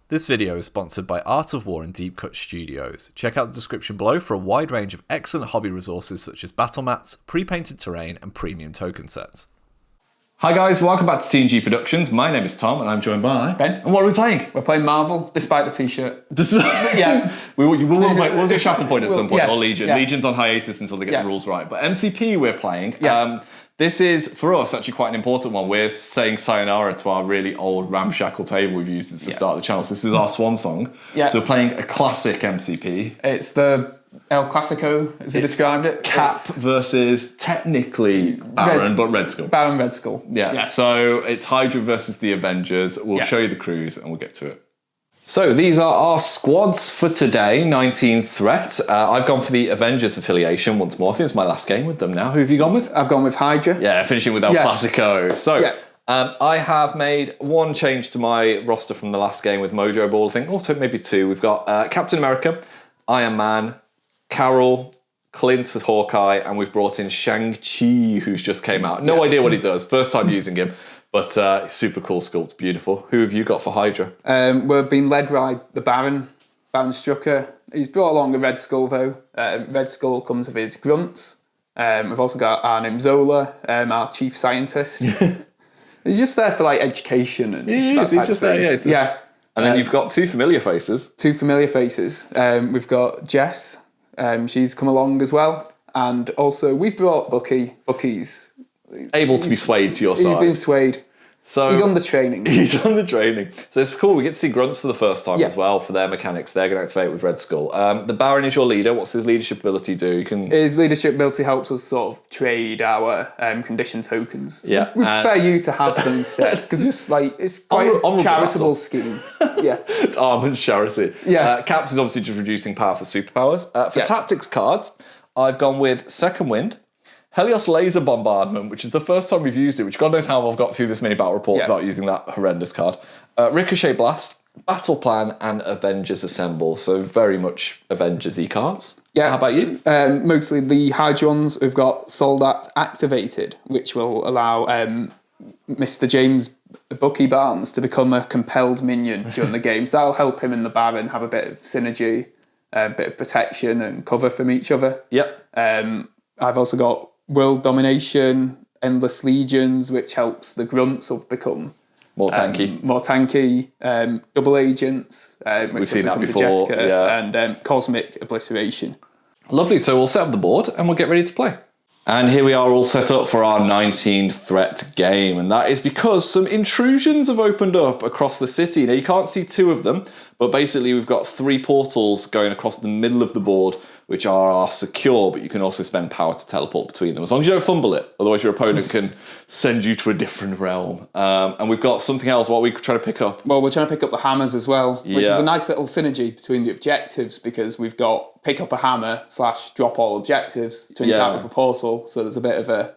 This video is sponsored by Art of War and Deep Cut Studios. Check out the description below for a wide range of excellent hobby resources such as battle mats, pre-painted terrain, and premium token sets. Hi guys, welcome back to TNG Productions. My name is Tom and I'm joined by Ben. And what are we playing? We're playing Marvel, despite the t-shirt. Yeah. We'll do Shatterpoint at some point, or Legion. Yeah. Legion's on hiatus until they get the rules right. But MCP we're playing. Yes. This is, for us, actually quite an important one. We're saying sayonara to our really old ramshackle table we've used since the start of the channel. So this is our swan song. Yeah. So we're playing a classic MCP. It's the El Clasico, as you described it. Cap versus, technically, Baron, but Red Skull. Baron Red Skull. Yeah. So it's Hydra versus the Avengers. We'll show you the crews and we'll get to it. So these are our squads for today, 19 threat. I've gone for the Avengers affiliation once more. I think it's my last game with them now. Who have you gone with? I've gone with Hydra. Yeah, finishing with El Clasico. So I have made one change to my roster from the last game with Mojo Ball. I think, oh, maybe two. We've got Captain America, Iron Man, Carol, Clint with Hawkeye, and we've brought in Shang-Chi, who's just came out. No idea what he does. First time using him. But super cool sculpt, beautiful. Who have you got for Hydra? We're being led by the Baron Strucker. He's brought along a Red Skull though. Red Skull comes with his grunts. We've also got our name Zola, our chief scientist. He's just there for like education and He's just there, yeah. And then you've got two familiar faces. Two familiar faces. We've got Jess. She's come along as well. And also we've brought Bucky. Bucky's able to be swayed to your side. He's been swayed. So he's on the training. He's on the training. So it's cool. We get to see grunts for the first time as well for their mechanics. They're going to activate with Red Skull. The Baron is your leader. What's his leadership ability do? His leadership ability helps us sort of trade our condition tokens. Yeah, we prefer you to have them instead because it's quite a charitable scheme. Yeah, it's Armin's charity. Yeah, Caps is obviously just reducing power for superpowers. For tactics cards, I've gone with Second Wind, Helios Laser Bombardment, which is the first time we've used it, which God knows how I've got through this many battle reports without using that horrendous card. Ricochet Blast, Battle Plan, and Avengers Assemble. So very much Avengers-y cards. Yeah. How about you? Mostly the Hydra ones have got Soldat activated, which will allow Mr. James Bucky Barnes to become a compelled minion during the games. That'll help him and the Baron have a bit of synergy, a bit of protection and cover from each other. Yep. I've also got World Domination, Endless Legions, which helps the grunts of become more tanky. Double Agents, we've seen that before. And Cosmic Obliteration. Lovely. So we'll set up the board and we'll get ready to play. And here we are all set up for our 19 threat game. And that is because some intrusions have opened up across the city. Now, you can't see two of them, but basically we've got three portals going across the middle of the board, which are secure, but you can also spend power to teleport between them, as long as you don't fumble it. Otherwise, your opponent can send you to a different realm. And we've got something else. What are we trying to pick up? Well, we're trying to pick up the hammers as well, which is a nice little synergy between the objectives, because we've got pick up a hammer / drop all objectives to interact with a portal. So there's a bit of a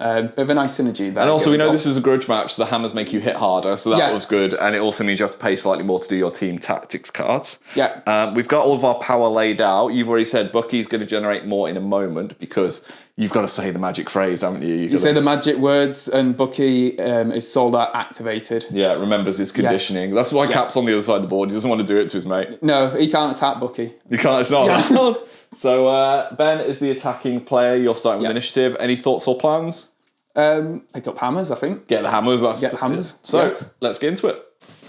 nice synergy there. And also, we know this is a grudge match, so the hammers make you hit harder, so that was good. And it also means you have to pay slightly more to do your team tactics cards. Yeah. We've got all of our power laid out. You've already said Bucky's going to generate more in a moment because you've got to say the magic phrase, haven't you? You say the magic words, and Bucky is Soldat activated. Yeah, remembers his conditioning. That's why Cap's on the other side of the board. He doesn't want to do it to his mate. No, he can't attack Bucky. You can't, it's not allowed. So Ben is the attacking player. You're starting with initiative. Any thoughts or plans? Pick up hammers, I think. Get the hammers. Get the hammers. So let's get into it.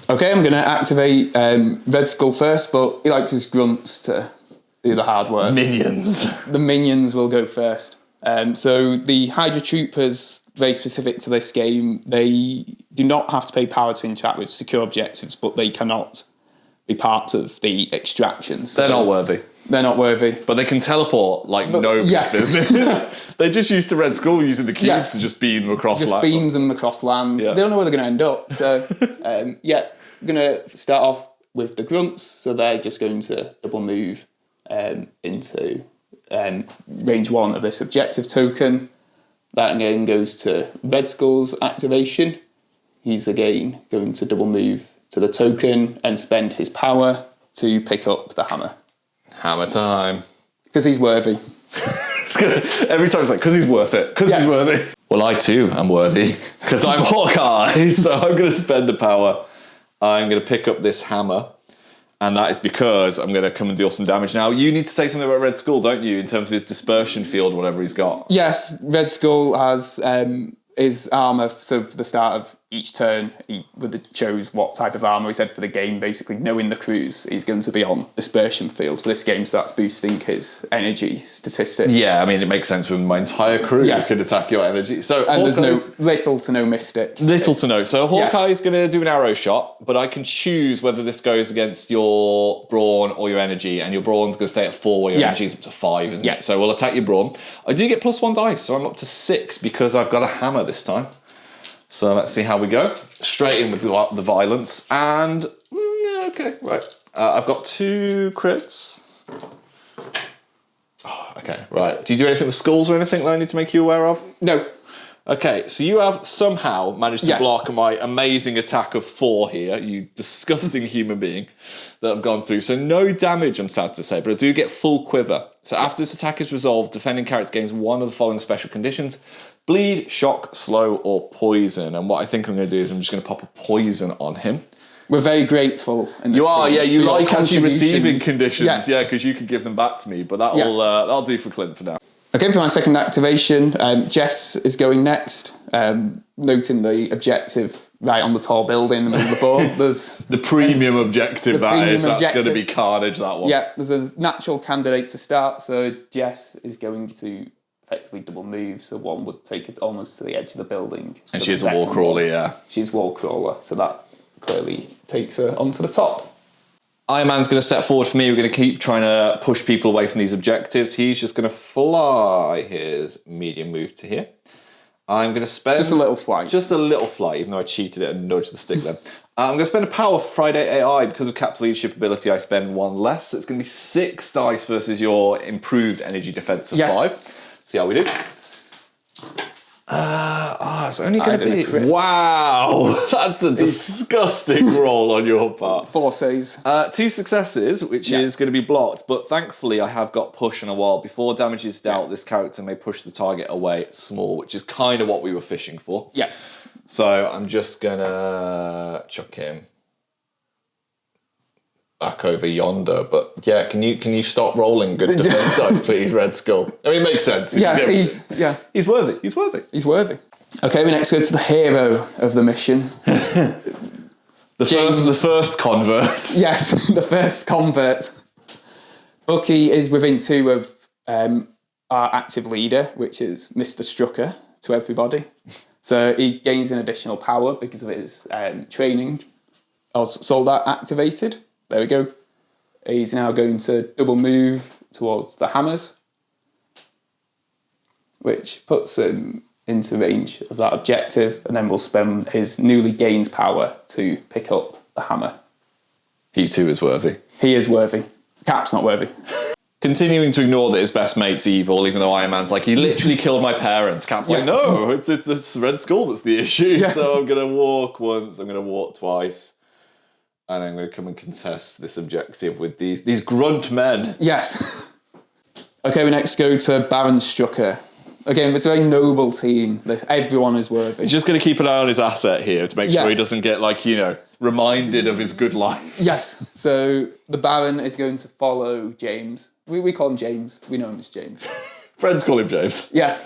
Okay, I'm going to activate Red Skull first, but he likes his grunts to do the hard work. Minions. The minions will go first. So the Hydra Troopers, very specific to this game, they do not have to pay power to interact with secure objectives, but they cannot be part of the extraction. So they're not worthy. They're not worthy. But they can teleport like nobody's business. They're just used to Red Skull using the cubes to just beam them across land. Just beams them across lands. They don't know where they're going to end up. So, we're going to start off with the grunts. So they're just going to double move into range 1 of this objective token. That again goes to Red Skull's activation. He's again going to double move to the token and spend his power to pick up the hammer. Hammer time. Because he's worthy. Every time it's like, because he's worth it. Because he's worthy. Well, I too am worthy. Because I'm Hawkeye. So I'm going to spend the power. I'm going to pick up this hammer. And that is because I'm going to come and deal some damage. Now, you need to say something about Red Skull, don't you, in terms of his dispersion field, whatever he's got? Yes, Red Skull has his armour, so for the start of each turn, he chose what type of armour he said for the game, basically knowing the crews, he's going to be on dispersion field for this game, so that's boosting his energy statistics. Yeah, I mean, it makes sense when my entire crew can attack your energy. So and there's little to no mystic. Little to no. So Hawkeye's going to do an arrow shot, but I can choose whether this goes against your brawn or your energy, and your brawn's going to stay at 4 while your energy's up to 5, isn't it? So we'll attack your brawn. I do get +1 dice, so I'm up to 6 because I've got a hammer this time. So let's see how we go. Straight in with the violence, and okay, right. I've got 2 crits. Oh, okay, right. Do you do anything with skulls or anything that I need to make you aware of? No. Okay, so you have somehow managed to block my amazing attack of 4 here, you disgusting human being that I've gone through. So no damage, I'm sad to say, but I do get full quiver. So after this attack is resolved, defending character gains 1 of the following special conditions: bleed, shock, slow, or poison. And what I think I'm going to do is I'm just going to pop a poison on him. We're very grateful. In this you are, team you like actually receiving conditions, yes. because you can give them back to me, but that'll do for Clint for now. Okay, for my second activation, Jess is going next, noting the objective right on the tall building in the middle of the board. There's the premium objective, that's going to be carnage, that one. Yeah, there's a natural candidate to start, so Jess is going to effectively double move, so one would take it almost to the edge of the building. And she's a wall crawler, yeah. She's wall crawler, so that clearly takes her onto the top. Iron Man's going to step forward for me. We're going to keep trying to push people away from these objectives. He's just going to fly his medium move to here. I'm going to spend... Just a little flight. Just a little flight, even though I cheated it and nudged the stick there. I'm going to spend a power for Friday AI. Because of Cap's leadership ability, I spend 1 less. So it's going to be 6 dice versus your improved energy defense of 5. See how we do. It's only going to be... Wow! That's a disgusting roll on your part. 4 saves. 2 successes, which is going to be blocked, but thankfully I have got push on a wall. Before damage is dealt, this character may push the target away small, which is kind of what we were fishing for. Yeah. So I'm just going to chuck him back over yonder, but yeah, can you stop rolling good defense dice, please, Red Skull? I mean, it makes sense. Yes, he's worthy. He's worthy. He's worthy. Okay, we next go to the hero of the mission. the first convert. Yes, the first convert. Bucky is within 2 of our active leader, which is Mr. Strucker to everybody. So he gains an additional power because of his training. Soldat activated. There we go. He's now going to double move towards the hammers, which puts him into range of that objective, and then we'll spend his newly gained power to pick up the hammer. He too is worthy. He is worthy. Cap's not worthy. Continuing to ignore that his best mate's evil, even though Iron Man's like, he literally killed my parents. Cap's like, no, it's Red Skull that's the issue. Yeah. So I'm going to walk once, I'm going to walk twice. And I'm going to come and contest this objective with these grunt men. Yes. Okay, we next go to Baron Strucker. Again, it's a very noble team. Everyone is worthy. He's just going to keep an eye on his asset here to make sure he doesn't get, reminded of his good life. Yes. So the Baron is going to follow James. We call him James. We know him as James. Friends call him James. Yeah.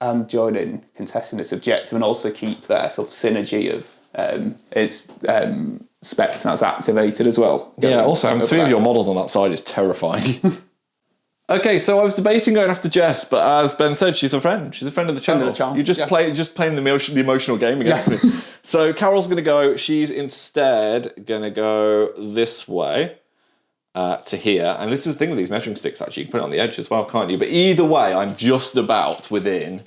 And join in contesting this objective and also keep their sort of synergy of his specs that's activated as well. Yeah, also having 3 of your models on that side is terrifying. Okay, so I was debating going after Jess, but as Ben said, she's a friend. She's a friend of the channel. You're just playing the emotional game against me. So Carol's going to go. She's instead going to go this way to here. And this is the thing with these measuring sticks, actually. You can put it on the edge as well, can't you? But either way, I'm just about within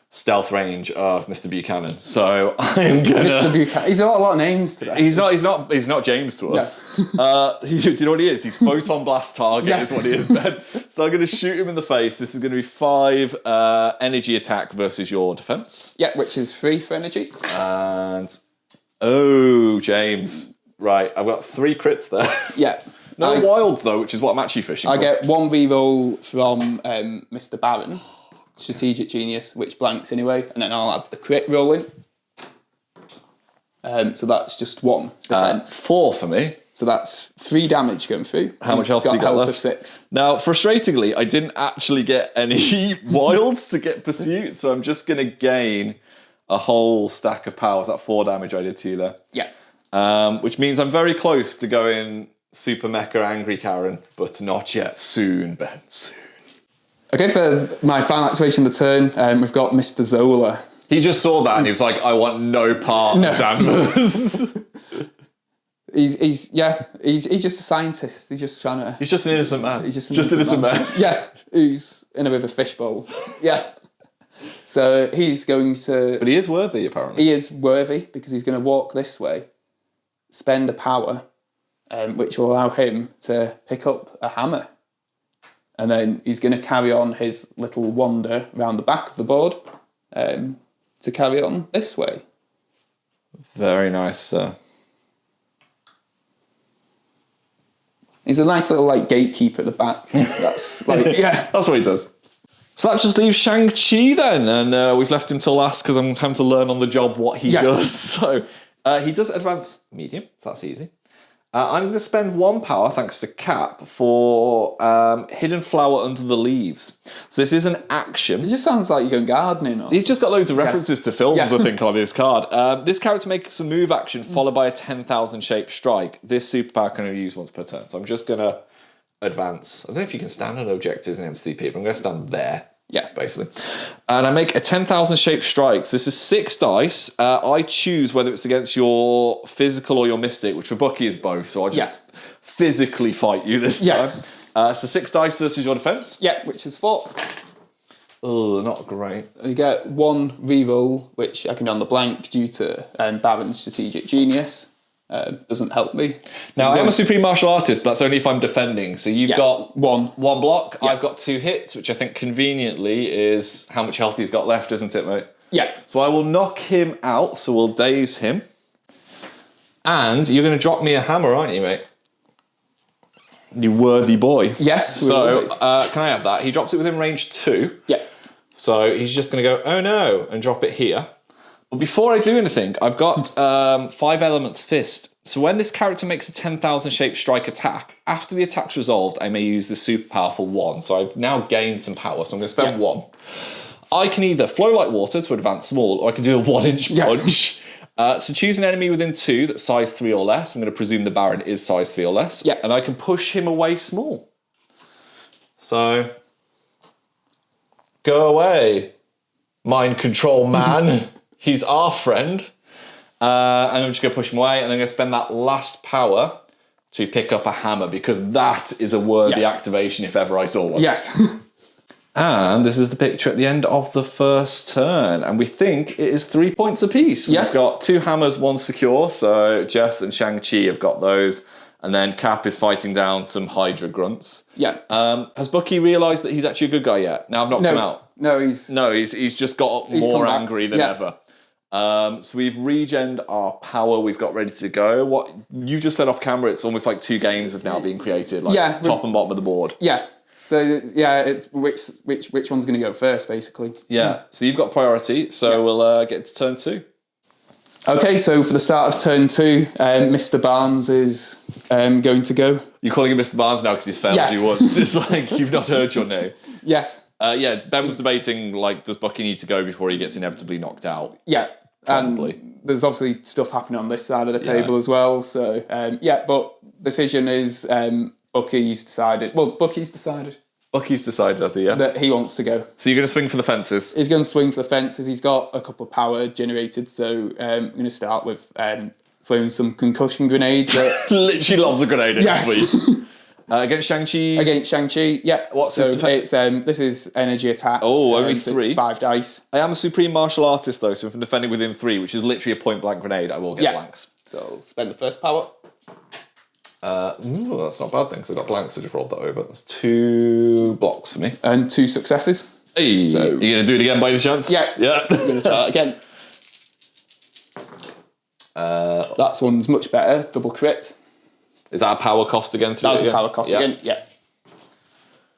stealth range of Mr. Buchanan. So I'm gonna... Mr. Buchanan. He's got a lot of names today. He's not James to us. No. Do you know what he is? He's photon blast target is what he is, Ben. So I'm going to shoot him in the face. This is going to be 5 energy attack versus your defense. Yeah, which is 3 for energy. And James. Right, I've got 3 crits there. Yeah. No wilds though, which is what I'm actually fishing for. I get 1 reroll from Mr. Baron. Strategic Genius, which blanks anyway, and then I'll add the crit roll in. So that's just 1 defense. 4 for me. So that's 3 damage going through. How much health has he got health left? Of 6. Now, frustratingly, I didn't actually get any wilds to get pursuit, so I'm just going to gain a whole stack of power. Is that 4 damage I did to you there? Yeah. Which means I'm very close to going Super Mecha Angry Karen, but not yet. Soon, Ben. Soon. Okay, for my final activation of the turn, we've got Mr. Zola. He just saw that and he was like, I want no part of Danvers. He's just a scientist. He's just trying to... He's just an innocent man. He's just an innocent man. Yeah, who's in a bit of a fishbowl. Yeah. So he's going to... But he is worthy, apparently. He is worthy because he's going to walk this way, spend a power, which will allow him to pick up a hammer. And then he's going to carry on his little wander around the back of the board to carry on this way. Very nice, sir. He's a nice little gatekeeper at the back. That's yeah. That's what he does. So that just leaves Shang-Chi then, and we've left him till last because I'm having to learn on the job what he does. So he does advance medium, so that's easy. I'm going to spend 1 power, thanks to Cap, for Hidden Flower Under the Leaves. So this is an action. It just sounds like you're going gardening. He's just got loads of references to films, Yeah. I think, on this card. This character makes a move action followed by a 10,000 shape strike. This superpower can only use once per turn. So I'm just going to advance. I don't know if you can stand on objectives in MCP, but I'm going to stand there. Yeah. Basically. And I make a 10,000 shape strikes. This is 6 dice. I choose whether it's against your physical or your mystic, which for Bucky is both. So I'll just physically fight you this time. So 6 dice versus your defense. Yeah, which is 4. Oh, not great. You get 1 reroll, which I can do on the blank due to Baron's strategic genius. Doesn't help me. Now, I'm a supreme martial artist, but that's only if I'm defending. So you've got 1 block. I've got 2 hits, which I think conveniently is how much health he's got left, isn't it, mate? Yeah. So I will knock him out, so we'll daze him. And you're going to drop me a hammer, aren't you, mate? You worthy boy. Yes. So can I have that? He drops it within range 2. Yeah. So he's just going to go, oh no, and drop it here. But before I do anything, I've got 5 elements fist. So when this character makes a 10,000 shape strike attack, after the attack's resolved, I may use the superpower for 1. So I've now gained some power, so I'm going to spend 1. I can either flow like water to advance small, or I can do a 1-inch punch. So choose an enemy within 2 that's size 3 or less. I'm going to presume the Baron is size 3 or less. Yeah. And I can push him away small. So, go away, mind control man. He's our friend. And I'm just going to push him away, and then I'm going to spend that last power to pick up a hammer, because that is a worthy activation if ever I saw one. Yes. And this is the picture at the end of the first turn, and we think it is 3 points apiece. Yes. We've got 2 hammers, 1 secure, so Jess and Shang-Chi have got those, and then Cap is fighting down some Hydra grunts. Yeah. Has Bucky realised that he's actually a good guy yet? Now I've knocked him out. No, he's just got more angry than ever. So we've regened our power. We've got ready to go. What you just said off camera, it's almost like 2 games have now been created, like top and bottom of the board. Yeah. So it's which one's going to go first, basically. Yeah. So you've got priority. So we'll get to turn 2. Okay. So for the start of turn 2, Mr. Barnes is going to go. You're calling him Mr. Barnes now because he's failed you once. It's like you've not heard your name. Yes. Ben was debating, does Bucky need to go before he gets inevitably knocked out? Yeah. Probably. And there's obviously stuff happening on this side of the table as well. So, but decision is Bucky's decided. Well, Bucky's decided. Bucky's decided, has he, that he wants to go. So you're going to swing for the fences? He's going to swing for the fences. He's got a couple of power generated. So I'm going to start with throwing some concussion grenades. Literally lobs a grenade in sleep. Against Shang-Chi? Against Shang-Chi, yeah. What's his defense? This is energy attack. Oh, only 3? It's 5 dice. I am a supreme martial artist, though, so if I'm defending within 3, which is literally a point-blank grenade, I will get blanks. So I'll spend the first power. That's not a bad thing, because I got blanks, so I just rolled that over. That's 2 blocks for me. And 2 successes. Hey, so, are you going to do it again by any chance? Yeah. Yeah. I'm going to try that again. That one's much better. Double crit. Is that a power cost again? That's a power cost again, yeah.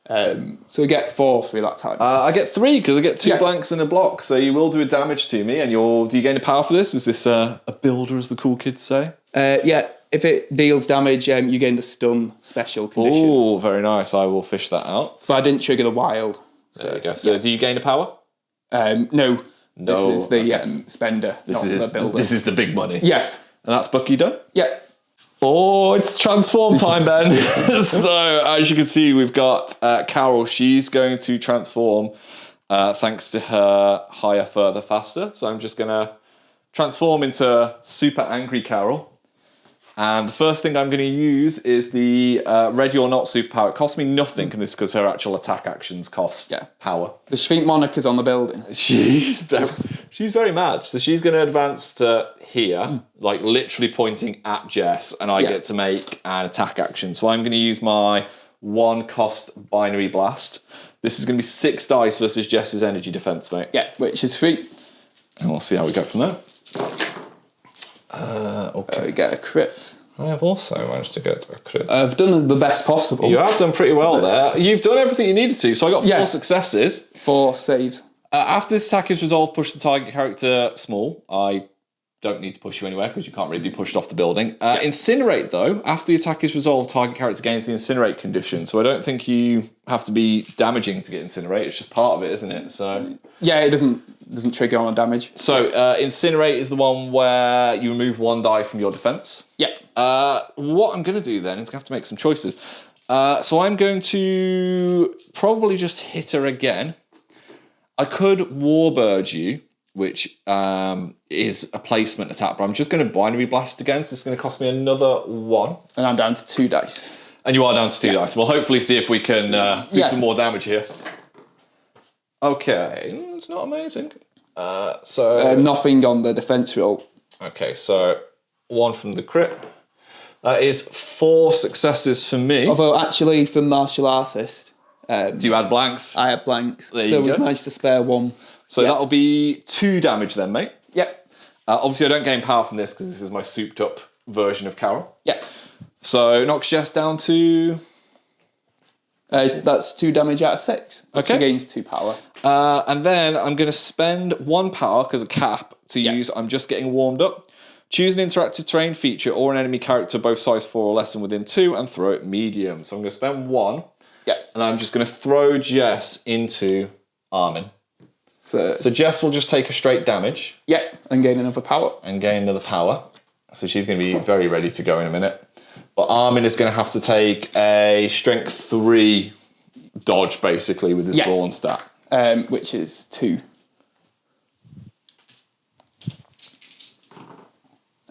So we get 4 through that time. I get 3 because I get 2 blanks and a block. So you will do a damage to me, and do you gain a power for this? Is this a builder, as the cool kids say? Yeah, if it deals damage, you gain the stun special condition. Oh, very nice. I will fish that out. But I didn't trigger the wild. There you go. So do you gain a power? No. This is the spender, This not is the builder. This is the big money. Yes. And that's Bucky done? Yeah. Oh, it's transform time, Ben. So, as you can see, we've got Carol. She's going to transform thanks to her higher, further, faster. So I'm just going to transform into super angry Carol. And the first thing I'm going to use is the Ready or Not superpower. It costs me nothing, and this is because her actual attack actions cost power. The Schwink Monica's on the building. She's very mad. So she's going to advance to here, like literally pointing at Jess, and I get to make an attack action. So I'm going to use my 1-cost binary blast. This is going to be 6 dice versus Jess's energy defense, mate. Yeah, which is 3. And we'll see how we go from there. Okay. We get a crit. I have also managed to get a crit. I've done the best possible. You have done pretty well there. You've done everything you needed to. So I got 4 successes. 4 saves. After this attack is resolved, push the target character small. I don't need to push you anywhere because you can't really be pushed off the building. Incinerate, though, after the attack is resolved, target character gains the incinerate condition. So I don't think you have to be damaging to get incinerate. It's just part of it, isn't it? So yeah, it doesn't trigger on a damage. So incinerate is the one where you remove 1 die from your defense. Yeah. What I'm going to do then is I'm going to have to make some choices. So I'm going to probably just hit her again. I could Warbird you, which is a placement attack, but I'm just going to binary blast again, so it's going to cost me another 1. And I'm down to 2 dice. And you are down to 2 dice. We'll hopefully see if we can do some more damage here. Okay, it's not amazing. Nothing on the defense roll. Okay, so 1 from the crit. That is 4 successes for me. Although, actually, for martial artist... do you add blanks? I had blanks. There you so go. we've managed to spare 1. So that'll be 2 damage then, mate. Yep. Obviously, I don't gain power from this because this is my souped up version of Carol. Yep. So knocks Jess down to... that's 2 damage out of 6. Okay. She gains 2 power. And then I'm going to spend 1 power because of cap to use I'm just getting warmed up. Choose an interactive terrain feature or an enemy character both size 4 or less and within 2 and throw it medium. So I'm going to spend 1. Yeah. And I'm just going to throw Jess into Armin. So Jess will just take a straight damage. Yeah, and gain another power. And gain another power. So she's going to be very ready to go in a minute. But Armin is going to have to take a strength 3 dodge, basically, with his brawn stat. Which is 2.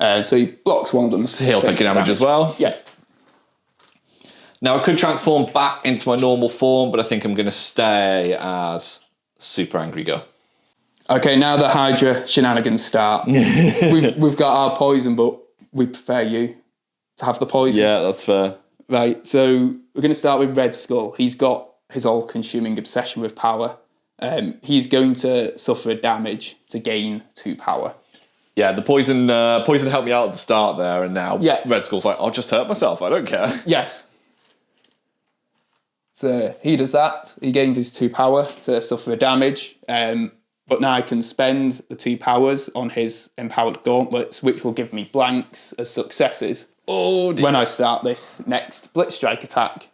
So he blocks one of them. So he'll take damage as well. Yeah. Now I could transform back into my normal form, but I think I'm going to stay as Super Angry Girl. Okay, now the Hydra shenanigans start. we've got our poison, but we prefer you to have the poison. Yeah, that's fair. Right, so we're going to start with Red Skull. He's got his all-consuming obsession with power. He's going to suffer damage to gain 2 power. Yeah, the poison helped me out at the start there, and now Red Skull's like, I'll just hurt myself, I don't care. Yes. So he does that. He gains his 2 power to suffer damage. But now I can spend the 2 powers on his empowered gauntlets, which will give me blanks as successes when I start this next Blitz Strike attack.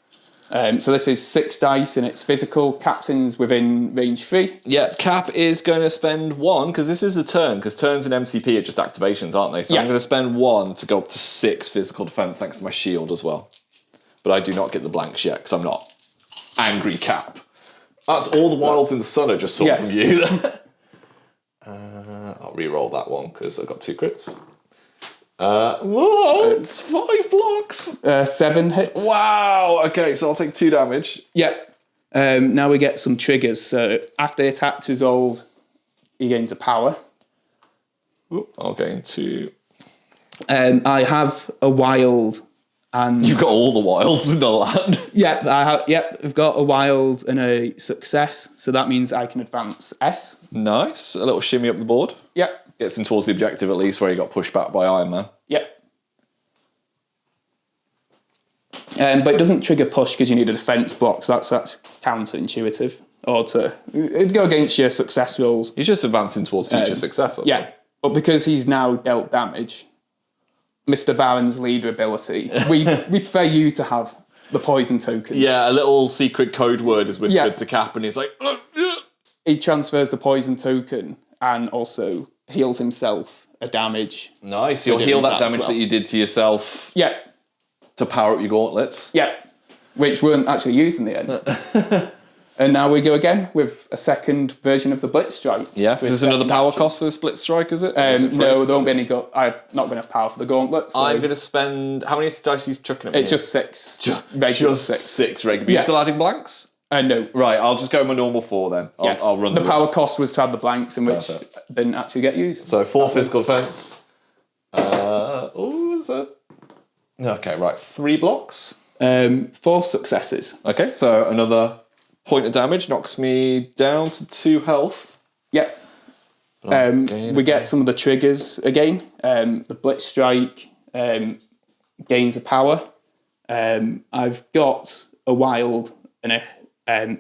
So this is 6 dice and it's physical. Captain's within range 3. Yeah, Cap is going to spend 1, because this is a turn, because turns in MCP are just activations, aren't they? So I'm going to spend 1 to go up to 6 physical defense, thanks to my shield as well. But I do not get the blanks yet, because I'm not Angry Cap. That's all the wilds in the sun I just saw from you. I'll re-roll that one, because I've got 2 crits. Whoa, it's 5 blocks. 7 hits. Wow. Okay, so I'll take 2 damage. Yep. Now we get some triggers. So after the attack's resolved, he gains a power. I'll gain 2. I have a wild, and you've got all the wilds in the land. I've got a wild and a success. So that means I can advance S. Nice. A little shimmy up the board. Yep. Gets him towards the objective at least, where he got pushed back by Iron Man. Yep. But it doesn't trigger push because you need a defense block, so that's counterintuitive. It'd go against your success rolls. He's just advancing towards future success. That's Yeah, but because he's now dealt damage, Mr. Baron's leader ability, we prefer you to have the poison tokens. Yeah, a little secret code word is whispered to Cap, and he's like, He transfers the poison token and also heals himself a damage. Nice, you'll heal that damage that you did to yourself. Yeah. To power up your gauntlets. Yeah, which weren't actually used in the end. And now we go again with a second version of the Blitz Strike. Yeah, is this another power cost for the Split Strike, is it? No, there won't be any... I'm not going to have power for the gauntlet. So I'm going to spend... How many dice are you chucking at me? It's just 6. Just 6 regular. But you're still adding blanks? No. Right, I'll just go with my normal 4 then. I'll run the power cost was to add the blanks, in which didn't actually get used. So 4 physical defense. Okay, right. 3 blocks. 4 successes. Okay, so another point of damage knocks me down to 2 health. Yep. We get some of the triggers again. The Blitz Strike gains a power. I've got a wild and a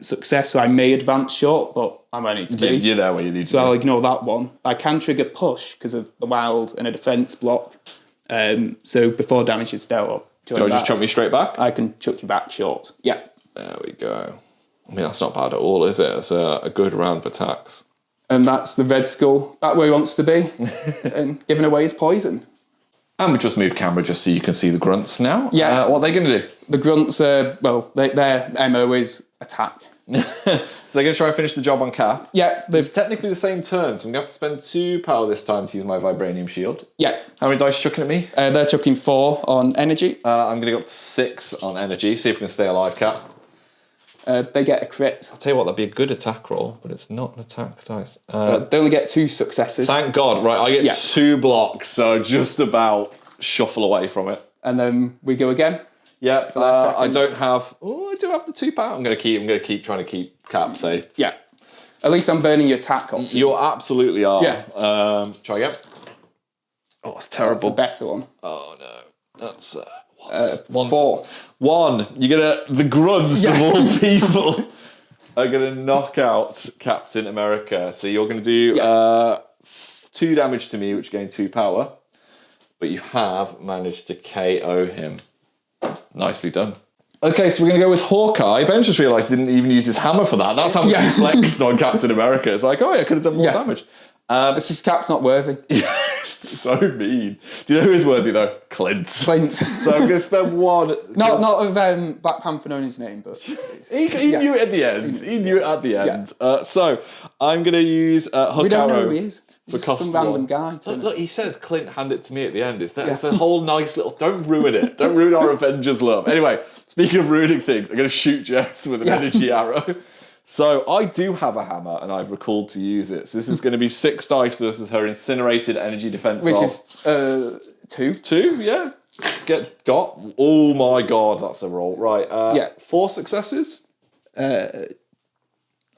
success, so I may advance short, but I'm where I need to be. You're there where you need to So be. I'll ignore that one. I can trigger push because of the wild and a defense block. So before damage is dealt, Do I just chuck me straight back? I can chuck you back short. Yeah. There we go. I mean, that's not bad at all, is it? It's a good round of attacks. And that's the Red Skull back where he wants to be and giving away his poison. And we just move camera just so you can see the grunts now. Yeah. What are they going to do? The grunts, their MO is attack. So they're going to try and finish the job on Cap. Yeah. It's technically the same turn, so I'm going to have to spend 2 power this time to use my Vibranium Shield. Yeah. How many dice chucking at me? They're chucking 4 on energy. I'm going to go up to 6 on energy, see if we can stay alive, Cap. They get a crit. I'll tell you what, that'd be a good attack roll, but it's not an attack dice. They only get 2 successes. Thank God. Right, I get 2 blocks, so just about shuffle away from it. And then we go again. Yeah, I don't have... Oh, I do have the 2 power. I'm going to keep trying to keep Cap safe. Yeah. At least I'm burning your attack options. You absolutely are. Yeah. Try again. Oh, it's terrible. That's a better one. Oh, no. That's... 4. 1. You're going to... The grunts of all people are going to knock out Captain America. So you're going to do 2 damage to me, which gain 2 power. But you have managed to KO him. Nicely done. Okay, so we're going to go with Hawkeye. Ben just realised he didn't even use his hammer for that. That's how much he flexed on Captain America. It's like, I could have done more damage. It's just Cap's not worthy. So mean. Do you know who is worthy, though? Clint. So I'm going to spend 1... Not of Black Panther knowing his name, but... He knew it at the end. He knew it at the end. So I'm going to use Hook We don't Arrow. know who he is. For Just some random guy. Look, he says, Clint, hand it to me at the end. It's a whole nice little... Don't ruin it. Don't ruin our Avengers love. Anyway, speaking of ruining things, I'm going to shoot Jess with an energy arrow. So I do have a hammer, and I've recalled to use it. So this is going to be 6 dice versus her incinerated energy defense. Which is 2. 2, yeah. Got. Oh my God, that's a roll. Right, 4 successes. I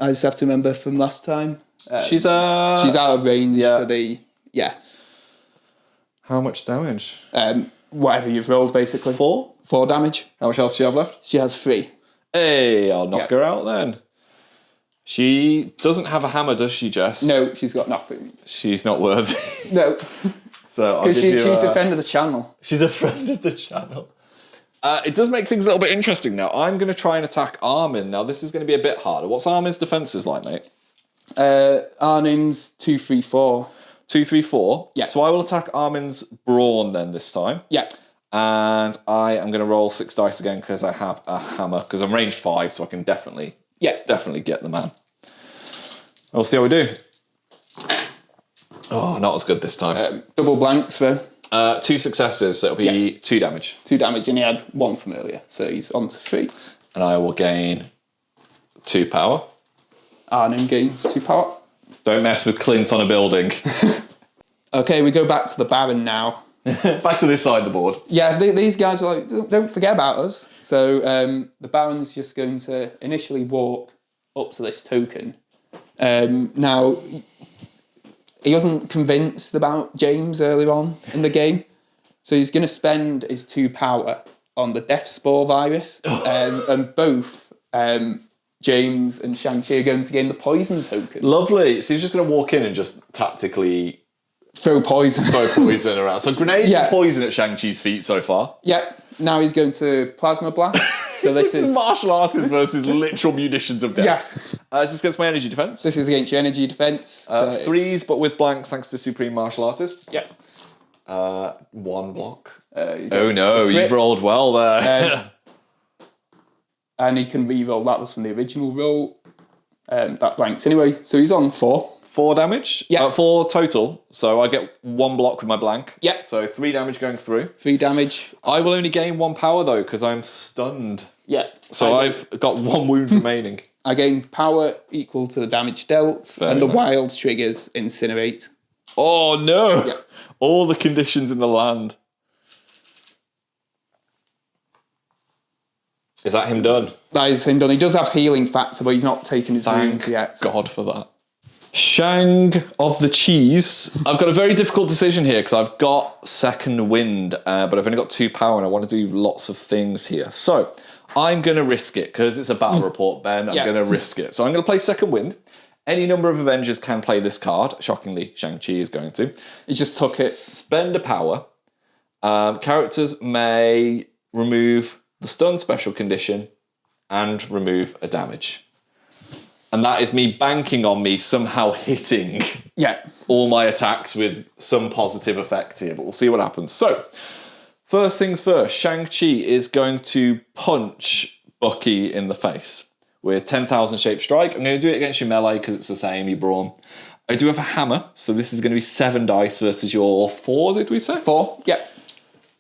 just have to remember from last time. She's out of range for the... Yeah. How much damage? Whatever you've rolled, basically. 4 damage. How much else does she have left? She has 3. Hey, I'll knock her out then. She doesn't have a hammer, does she, Jess? No, she's got nothing. She's not worthy. No. So because she's a friend of the channel. She's a friend of the channel. It does make things a little bit interesting now. I'm going to try and attack Armin. Now, this is going to be a bit harder. What's Armin's defences like, mate? Armin's 2, 3, 4. 2, 3, 4? Yeah. So I will attack Armin's brawn then this time. Yeah. And I am going to roll 6 dice again because I have a hammer. Because I'm range 5, so I can definitely get the man. We'll see how we do. Oh, not as good this time. Double blanks though. 2 successes, so it'll be 2 damage. 2 damage, and he had 1 from earlier, so he's on to 3. And I will gain 2 power. Arnim gains 2 power. Don't mess with Clint on a building. Okay, we go back to the Baron now. Back to this side of the board. Yeah, these guys are like, don't forget about us. So the Baron's just going to initially walk up to this token. Now, he wasn't convinced about James earlier on in the game. So he's going to spend his 2 power on the Death Spore virus, and both James and Shang-Chi are going to gain the poison token. Lovely. So he's just going to walk in and just tactically Throw poison. throw poison around. So grenades and poison at Shang-Chi's feet so far. Yep. Now he's going to Plasma Blast. So this is martial artist versus literal munitions of death. Yes. Is this against my energy defense? This is against your energy defense. Threes, but with blanks thanks to Supreme Martial Artist. Yep. One block. Oh no, you've rolled well there. And he can re-roll. That was from the original roll. That blanks anyway. So he's on 4. 4 damage? Yeah. 4 total. So I get 1 block with my blank. Yeah. So 3 damage going through. 3 damage. I will only gain 1 power though, because I'm stunned. Yeah. So I've got 1 wound remaining. I gain power equal to the damage dealt. Very and the nice. wild triggers Incinerate. Oh no! Yeah. All the conditions in the land. Is that him done? That is him done. He does have healing factor, but he's not taken his wounds yet. God for that. Shang of the Cheese. I've got a very difficult decision here because I've got second wind, but I've only got 2 power and I want to do lots of things here. So I'm going to risk it because it's a battle report, Ben. I'm going to risk it. So I'm going to play second wind. Any number of Avengers can play this card. Shockingly, Shang-Chi is going to. He just took it. Spend a power. Characters may remove the stun special condition and remove a damage. And that is me banking on me somehow hitting all my attacks with some positive effect here, but we'll see what happens. So, first things first, Shang-Chi is going to punch Bucky in the face with 10,000 shape strike. I'm going to do it against your melee because it's the same, you brawn. I do have a hammer, so this is going to be 7 dice versus your 4, did we say? 4, yep.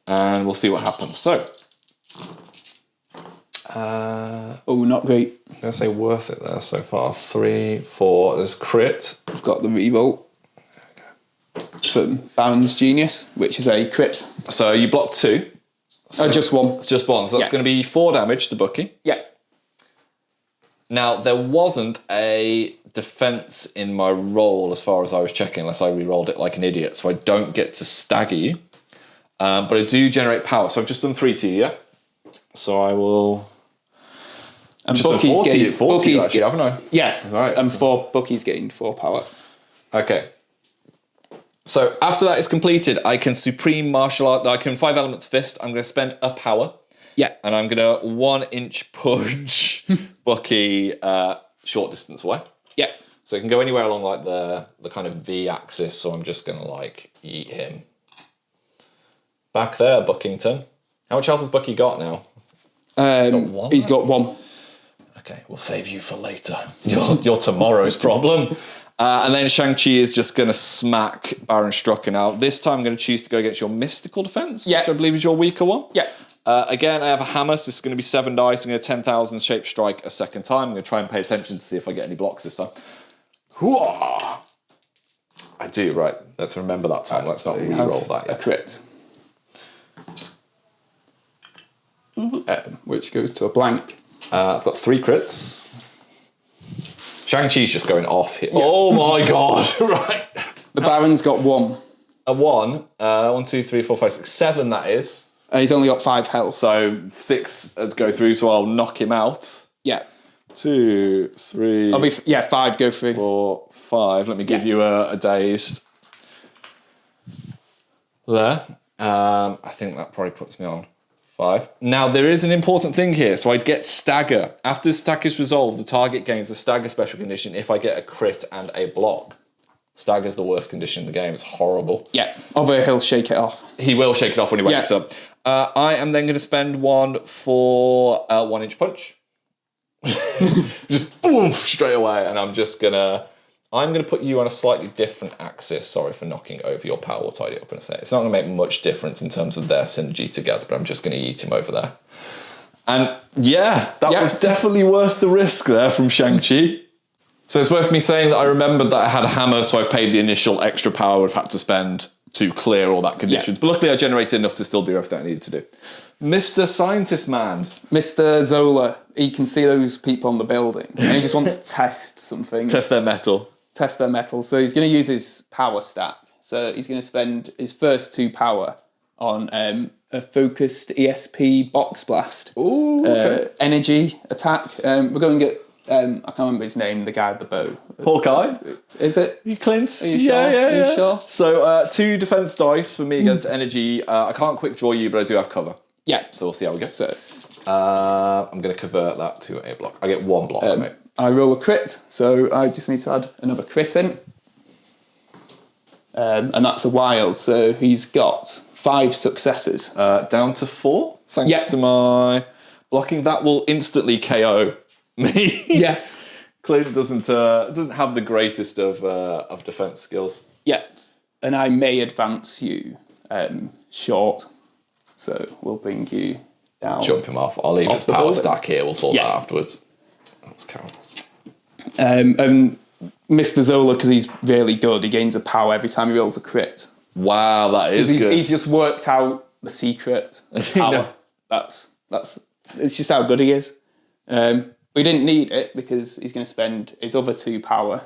And we'll see what happens. So, not great. I'm going to say worth it there so far. 3, 4, there's crit. I've got the reroll from Baron's Genius, which is a crit. So you block 2. So Just 1. Just 1, so that's going to be 4 damage to Bucky. Yeah. Now, there wasn't a defense in my roll as far as I was checking, unless I re-rolled it like an idiot, so I don't get to stagger you. But I do generate power, so I've just done 3 to you, yeah? So I will... And just Bucky's 40, gained 40 actually, haven't I? Yes. Right, And so- Bucky's gained 4 power. Okay. So after that is completed, I can Supreme Martial Art, I can 5 Elements Fist, I'm going to spend a power. Yeah. And I'm going to 1-inch punch Bucky short distance away. Yeah. So it can go anywhere along like the kind of V axis, so I'm just going to like eat him. Back there, Buckington. How much health has Bucky got now? He's got 1. Okay, we'll save you for later. You're tomorrow's problem. And then Shang-Chi is just going to smack Baron Strucker now. This time I'm going to choose to go against your mystical defense, which I believe is your weaker one. Yeah. Again, I have a hammer, so this is going to be 7 dice. I'm going to 10,000 shape strike a second time. I'm going to try and pay attention to see if I get any blocks this time. Hooah! I do, right. Let's remember that time. Let's not re-roll that yet. A crit. Which goes to a blank. I've got 3 crits. Shang-Chi's just going off here. Yeah. Oh my god, right. The Baron's got 1. A 1. 1, 2, 3, 4, 5, 6, 7 that is. And he's only got 5 health. So 6 go through, so I'll knock him out. Yeah. 2, 3, 5 go through. 4, 5. Let me give you a dazed. There. I think that probably puts me on 5. Now, there is an important thing here. So I'd get stagger. After the stack is resolved, the target gains the stagger special condition if I get a crit and a block. Stagger's the worst condition in the game. It's horrible. Yeah. Although he'll shake it off. He will shake it off when he wakes up. I am then going to spend 1 for a 1-inch punch. Just boom, straight away. And I'm going to put you on a slightly different axis. Sorry for knocking over your power. We'll tidy it up in a sec. It's not going to make much difference in terms of their synergy together, but I'm just going to eat him over there. And that was definitely worth the risk there from Shang-Chi. So it's worth me saying that I remembered that I had a hammer, so I paid the initial extra power I've had to spend to clear all that conditions. But luckily I generated enough to still do everything I needed to do. Mr. Scientist Man. Mr. Zola, he can see those people on the building and he just wants to test something. Test their metal. Test their metal. So he's going to use his power stack. So he's going to spend his first 2 power on a a focused ESP box blast. Ooh, okay. Energy attack. We're going to get, I can't remember his name, the guy with the bow. Hawkeye? Is it? Clint? Are you sure? Yeah. Are you sure? So 2 defense dice for me against energy. I can't quick draw you, but I do have cover. Yeah. So we'll see how we go. So I'm going to convert that to a block. I get 1 block, mate. I roll a crit, so I just need to add another crit in. And that's a wild, so he's got 5 successes. Down to 4, thanks to my blocking. That will instantly KO me. Yes. Clint doesn't have the greatest of defense skills. Yeah. And I may advance you short, so we'll bring you down. Jump him off. I'll leave his power building. stack here. We'll sort that afterwards. That's Carol's. And Mr. Zola, because he's really good, he gains a power every time he rolls a crit. Wow, that is good. He's just worked out the secret power. That's it's just how good he is. We didn't need it because he's going to spend his other 2 power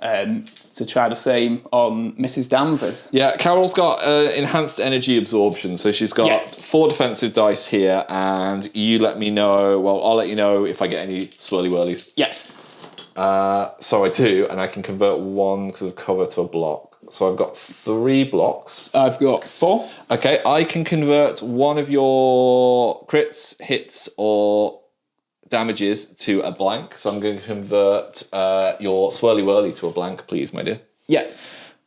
to try the same on Mrs. Danvers. Yeah, Carol's got enhanced energy absorption, so she's got 4 defensive dice here, and you let me know. Well, I'll let you know if I get any swirly whirlies. Yeah. So I do, and I can convert 1 because of cover to a block. So I've got 3 blocks. I've got 4. Okay, I can convert 1 of your crits, hits, or damages to a blank. So I'm going to convert your swirly whirly to a blank, please, my dear. Yeah.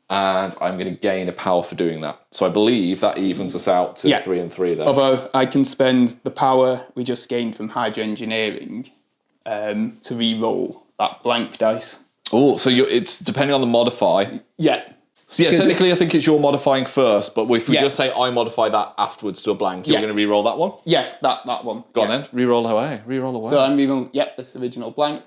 And I'm going to gain a power for doing that. So I believe that evens us out to 3 and 3 then. Although I can spend the power we just gained from Hydra Engineering to re-roll that blank dice. Oh, so it's depending on the modify. Yeah. So yeah, technically I think it's your modifying first, but if we Yeah. just say I modify that afterwards to a blank, you're going to re-roll that one? Yes, that one. Go on then, re-roll away. So I'm re-rolling, this original blank.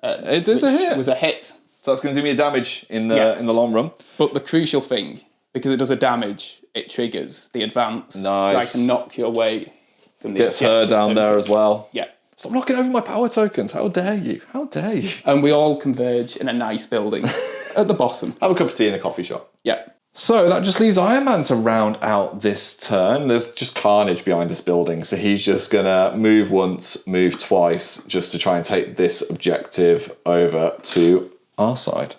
It is a hit. Was a hit. So that's going to do me a damage in the long run. But the crucial thing, because it does a damage, it triggers the advance. Nice. So I can knock you away from the Gets her down token. there as well. Yeah. Stop knocking over my power tokens. How dare you? How dare you? And we all converge in a nice building at the bottom. Have a cup of tea in a coffee shop. Yeah. So that just leaves Iron Man to round out this turn. There's just carnage behind this building, so he's just gonna move once, move twice, just to try and take this objective over to our side.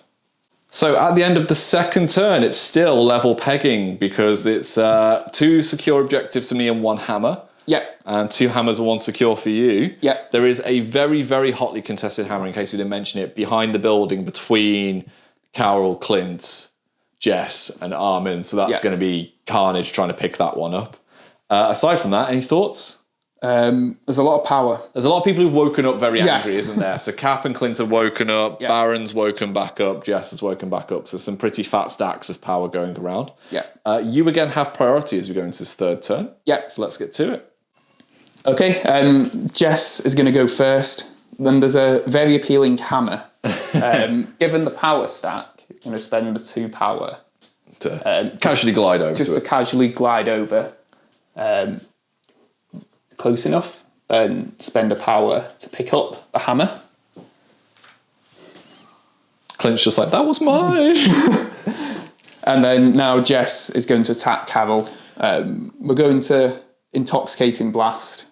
So at the end of the second turn, it's still level pegging because it's 2 secure objectives for me and 1 hammer. Yeah. And 2 hammers and 1 secure for you. Yeah. There is a very, very hotly contested hammer, in case we didn't mention it, behind the building between Carol, Clint, Jess and Armin. So that's going to be carnage trying to pick that one up. Aside from that, any thoughts? There's a lot of power. There's a lot of people who've woken up very angry, isn't there? So Cap and Clint have woken up, Baron's woken back up, Jess has woken back up. So some pretty fat stacks of power going around. Yeah. You again have priority as we go into this third turn. Yeah. So let's get to it. Okay, Jess is going to go first. Then there's a very appealing hammer. Given the power stack, you're going to spend the 2 power. To casually glide over. Just to casually glide over. Close enough. Then spend a power to pick up the hammer. Clint's just like, that was mine. And then now Jess is going to attack Carol. We're going to Intoxicating Blast.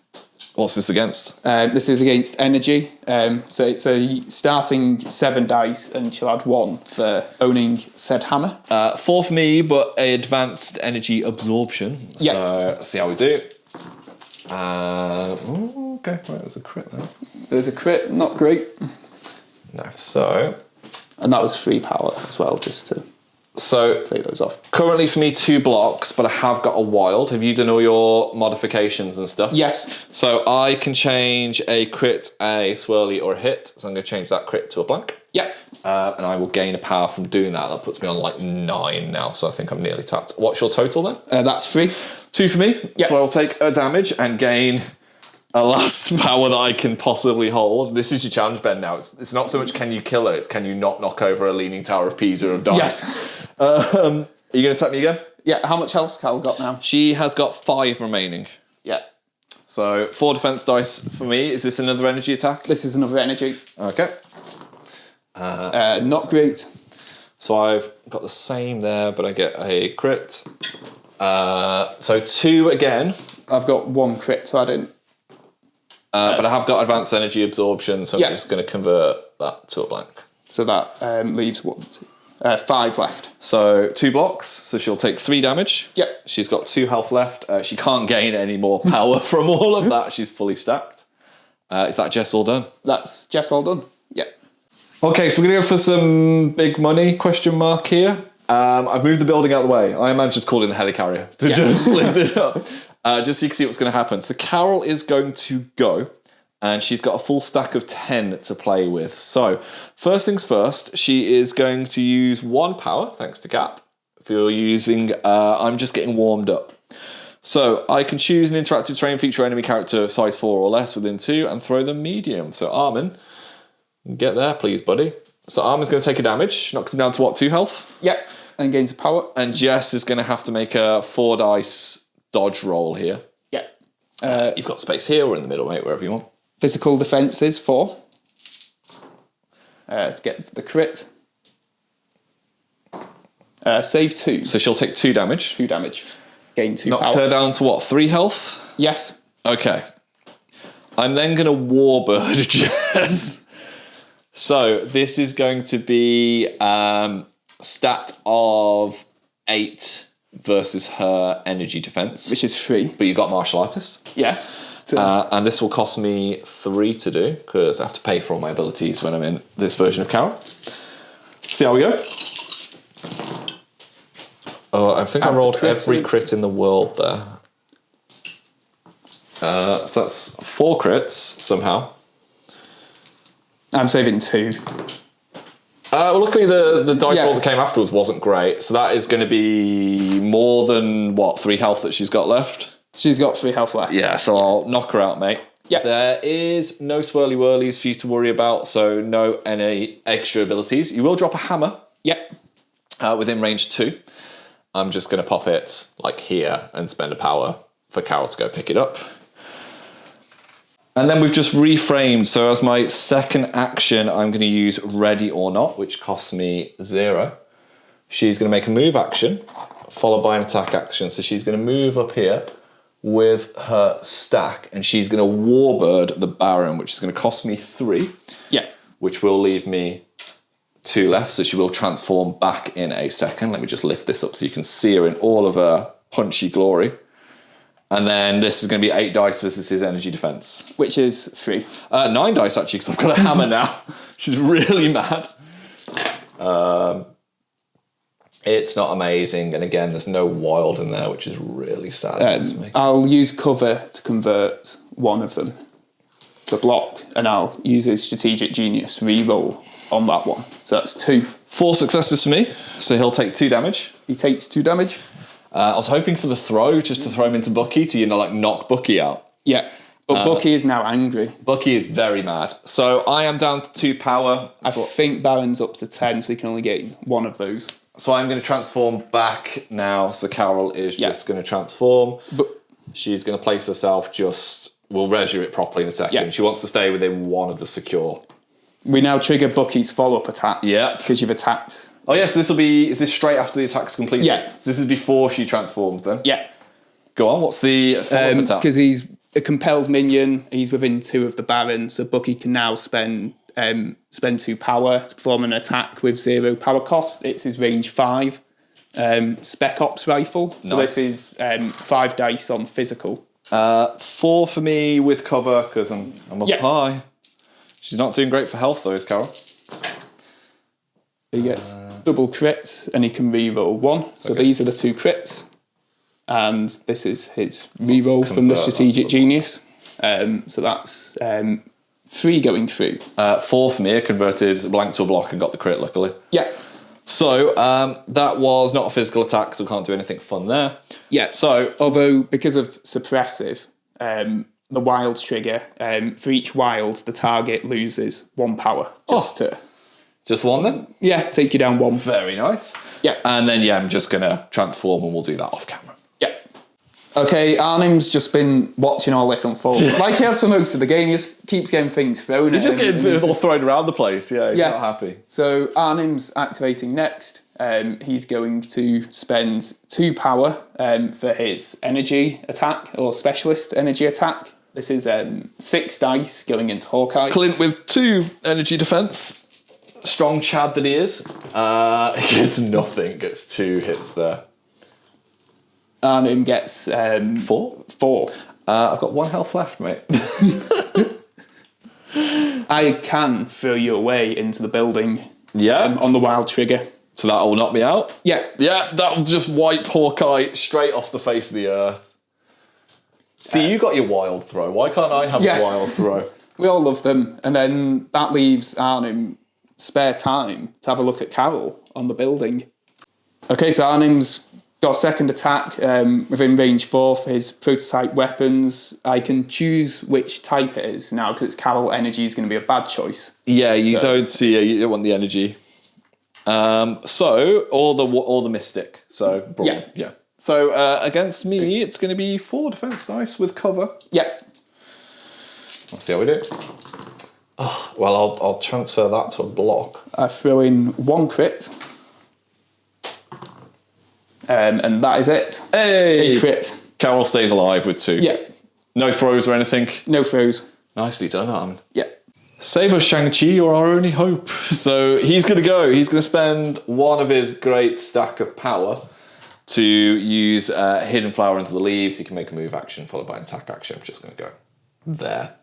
What's this against? This is against energy. So it's a starting 7 dice, and she'll add 1 for owning said hammer. 4 for me, but a advanced energy absorption. So let's see how we do. Okay, right, there's a crit there. There's a crit, not great. No, so... And that was 3 power as well, just to take those off. Currently for me 2 blocks, but I have got a wild. Have you done all your modifications and stuff? Yes. So I can change a crit, a swirly, or a hit. So I'm going to change that crit to a blank. Yeah. And I will gain a power from doing that. That puts me on like 9 now, so I think I'm nearly tapped. What's your total then? That's 3. 2 for me. Yeah. So I'll take a damage and gain a last power that I can possibly hold. This is your challenge, Ben, now. It's not so much can you kill her, it's can you not knock over a leaning tower of Pisa of dice. Yes. Are you going to attack me again? Yeah, how much health's Carol got now? She has got 5 remaining. Yeah. So 4 defense dice for me. Is this another energy attack? This is another energy. Okay. Not great. So I've got the same there, but I get a crit So 2 again. I've got 1 crit to add in. But I have got advanced energy absorption, so I'm just going to convert that to a blank. So that leaves 5 left. So 2 blocks, so she'll take 3 damage. Yep. She's got 2 health left. She can't gain any more power from all of that. She's fully stacked. Is that Jess all done? That's Jess all done. Yep. Okay, so we're going to go for some big money, question mark here. I've moved the building out of the way. Iron Man's just called in the helicarrier to just lift it up. Just so you can see what's going to happen. So Carol is going to go, and she's got a full stack of 10 to play with. So first things first, she is going to use 1 power, thanks to Cap. If you're using, I'm just getting warmed up. So I can choose an interactive terrain feature enemy character of size 4 or less within 2 and throw them medium. So Armin, get there please, buddy. So Armin's going to take a damage, knocks him down to what, 2 health? Yep, and gains a power. And Jess is going to have to make a 4 dice dodge roll here. Yep. You've got space here or in the middle, mate, wherever you want. Physical defense is 4. To get the crit. Save 2. So she'll take 2 damage. 2 damage. Gain 2 Knocks power. her down to what, 3 health? Yes. Okay. I'm then going to Warbird Jess. So this is going to be stat of 8 versus her energy defense. Which is 3. But you got martial artist. Yeah. And this will cost me 3 to do because I have to pay for all my abilities when I'm in this version of Carol. See how we go? Oh, I think I rolled every crit in the world there. So that's 4 crits somehow. I'm saving 2. Well, luckily the dice roll that came afterwards wasn't great. So that is going to be more than, what, 3 health that she's got left? She's got 3 health left. Yeah, so I'll knock her out, mate. Yeah. There is no swirly whirlies for you to worry about, so no any extra abilities. You will drop a hammer. Yep. Within range 2. I'm just going to pop it like here and spend a power for Carol to go pick it up. And then we've just reframed. So as my second action, I'm going to use Ready or Not, which costs me 0. She's going to make a move action, followed by an attack action. So she's going to move up here with her stack, and she's going to Warbird the Baron, which is going to cost me 3. Yeah. Which will leave me 2 left. So she will transform back in a second. Let me just lift this up so you can see her in all of her punchy glory. And then this is going to be 8 dice versus his energy defense. Which is 3. 9 dice, actually, because I've got a hammer now. She's really mad. It's not amazing. And again, there's no wild in there, which is really sad. I'll use cover to convert one of them to block, and I'll use his strategic genius reroll on that one. So that's 2. 4 successes for me. So he'll take 2 damage. He takes 2 damage. I was hoping for the throw, just to throw him into Bucky to, like knock Bucky out. Yeah, but Bucky is now angry. Bucky is very mad. So I am down to 2 power. I think Baron's up to 10, so he can only get one of those. So I'm going to transform back now. So Carol is just going to transform. But she's going to place herself we'll resu it properly in a second. Yeah. She wants to stay within 1 of the secure. We now trigger Bucky's follow-up attack. Yeah. Because you've attacked. Oh, yeah, so is this straight after the attack's completed? Yeah. So this is before she transforms then? Yeah. Go on, what's the follow-up attack? Because he's a compelled minion, he's within 2 of the Baron, so Bucky can now spend 2 power to perform an attack with 0 power cost. It's his range 5 Spec Ops rifle. So this is 5 dice on physical. 4 for me with cover, because I'm up high. She's not doing great for health though, is Carol? He gets double crits and he can reroll 1. So these are the 2 crits. And this is his reroll from the strategic genius. So that's 3 going through. 4 for me. I converted a blank to a block and got the crit, luckily. Yeah. So that was not a physical attack, so we can't do anything fun there. Yeah. So although because of suppressive, the wild trigger, for each wild, the target loses 1 power. Just 1 then? Yeah, take you down 1. Very nice. Yeah. And then, I'm just going to transform and we'll do that off camera. Yeah. Okay, Arnim's just been watching all this unfold. Like he has for most of the game, he just keeps getting things thrown at him. He's just getting all thrown around the place. Yeah, he's not happy. So Arnim's activating next. he's going to spend 2 power for his energy attack or specialist energy attack. This is 6 dice going into Hawkeye. Clint with 2 energy defense. Strong Chad that he is. He gets nothing, gets 2 hits there. Arnim gets 4? 4. I've got 1 health left, mate. I can throw you away into the building on the wild trigger. So that will knock me out? Yeah. Yeah, that will just wipe Hawkeye straight off the face of the earth. See, you got your wild throw. Why can't I have a wild throw? We all love them. And then that leaves Arnim spare time to have a look at Carol on the building. Okay, so Arnim's got a second attack within range 4 for his prototype weapons. I can choose which type it is now because it's Carol energy is going to be a bad choice. Yeah, you don't want the energy. Or the mystic. So brawn. Yeah. So against me, it's going to be 4 defense dice with cover. Yeah. Let's see how we do. Oh, well, I'll transfer that to a block. I throw in 1 crit. And that is it. Hey! A crit. Carol stays alive with 2. Yeah. No throws or anything. No throws. Nicely done, Armin. Yeah. Save us, Shang-Chi, you're our only hope. So he's going to go. He's going to spend 1 of his great stack of power to use Hidden Flower into the leaves. He can make a move action followed by an attack action. I'm just going to go there.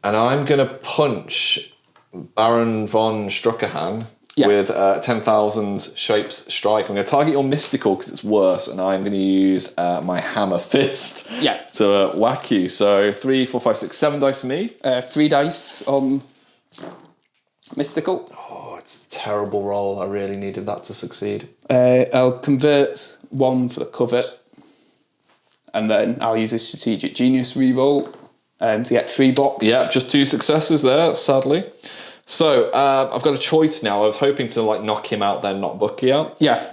And I'm going to punch Baron von Struckerhan with 10,000 Shapes Strike. I'm going to target your mystical because it's worse, and I'm going to use my hammer fist to whack you. So 3, 4, 5, 6, 7 dice for me. 3 dice on mystical. Oh, it's a terrible roll. I really needed that to succeed. I'll convert 1 for the covert, and then I'll use a strategic genius reroll to get 3 box. Yeah, just 2 successes there, sadly. So I've got a choice now. I was hoping to knock him out, then knock Bucky out. Yeah.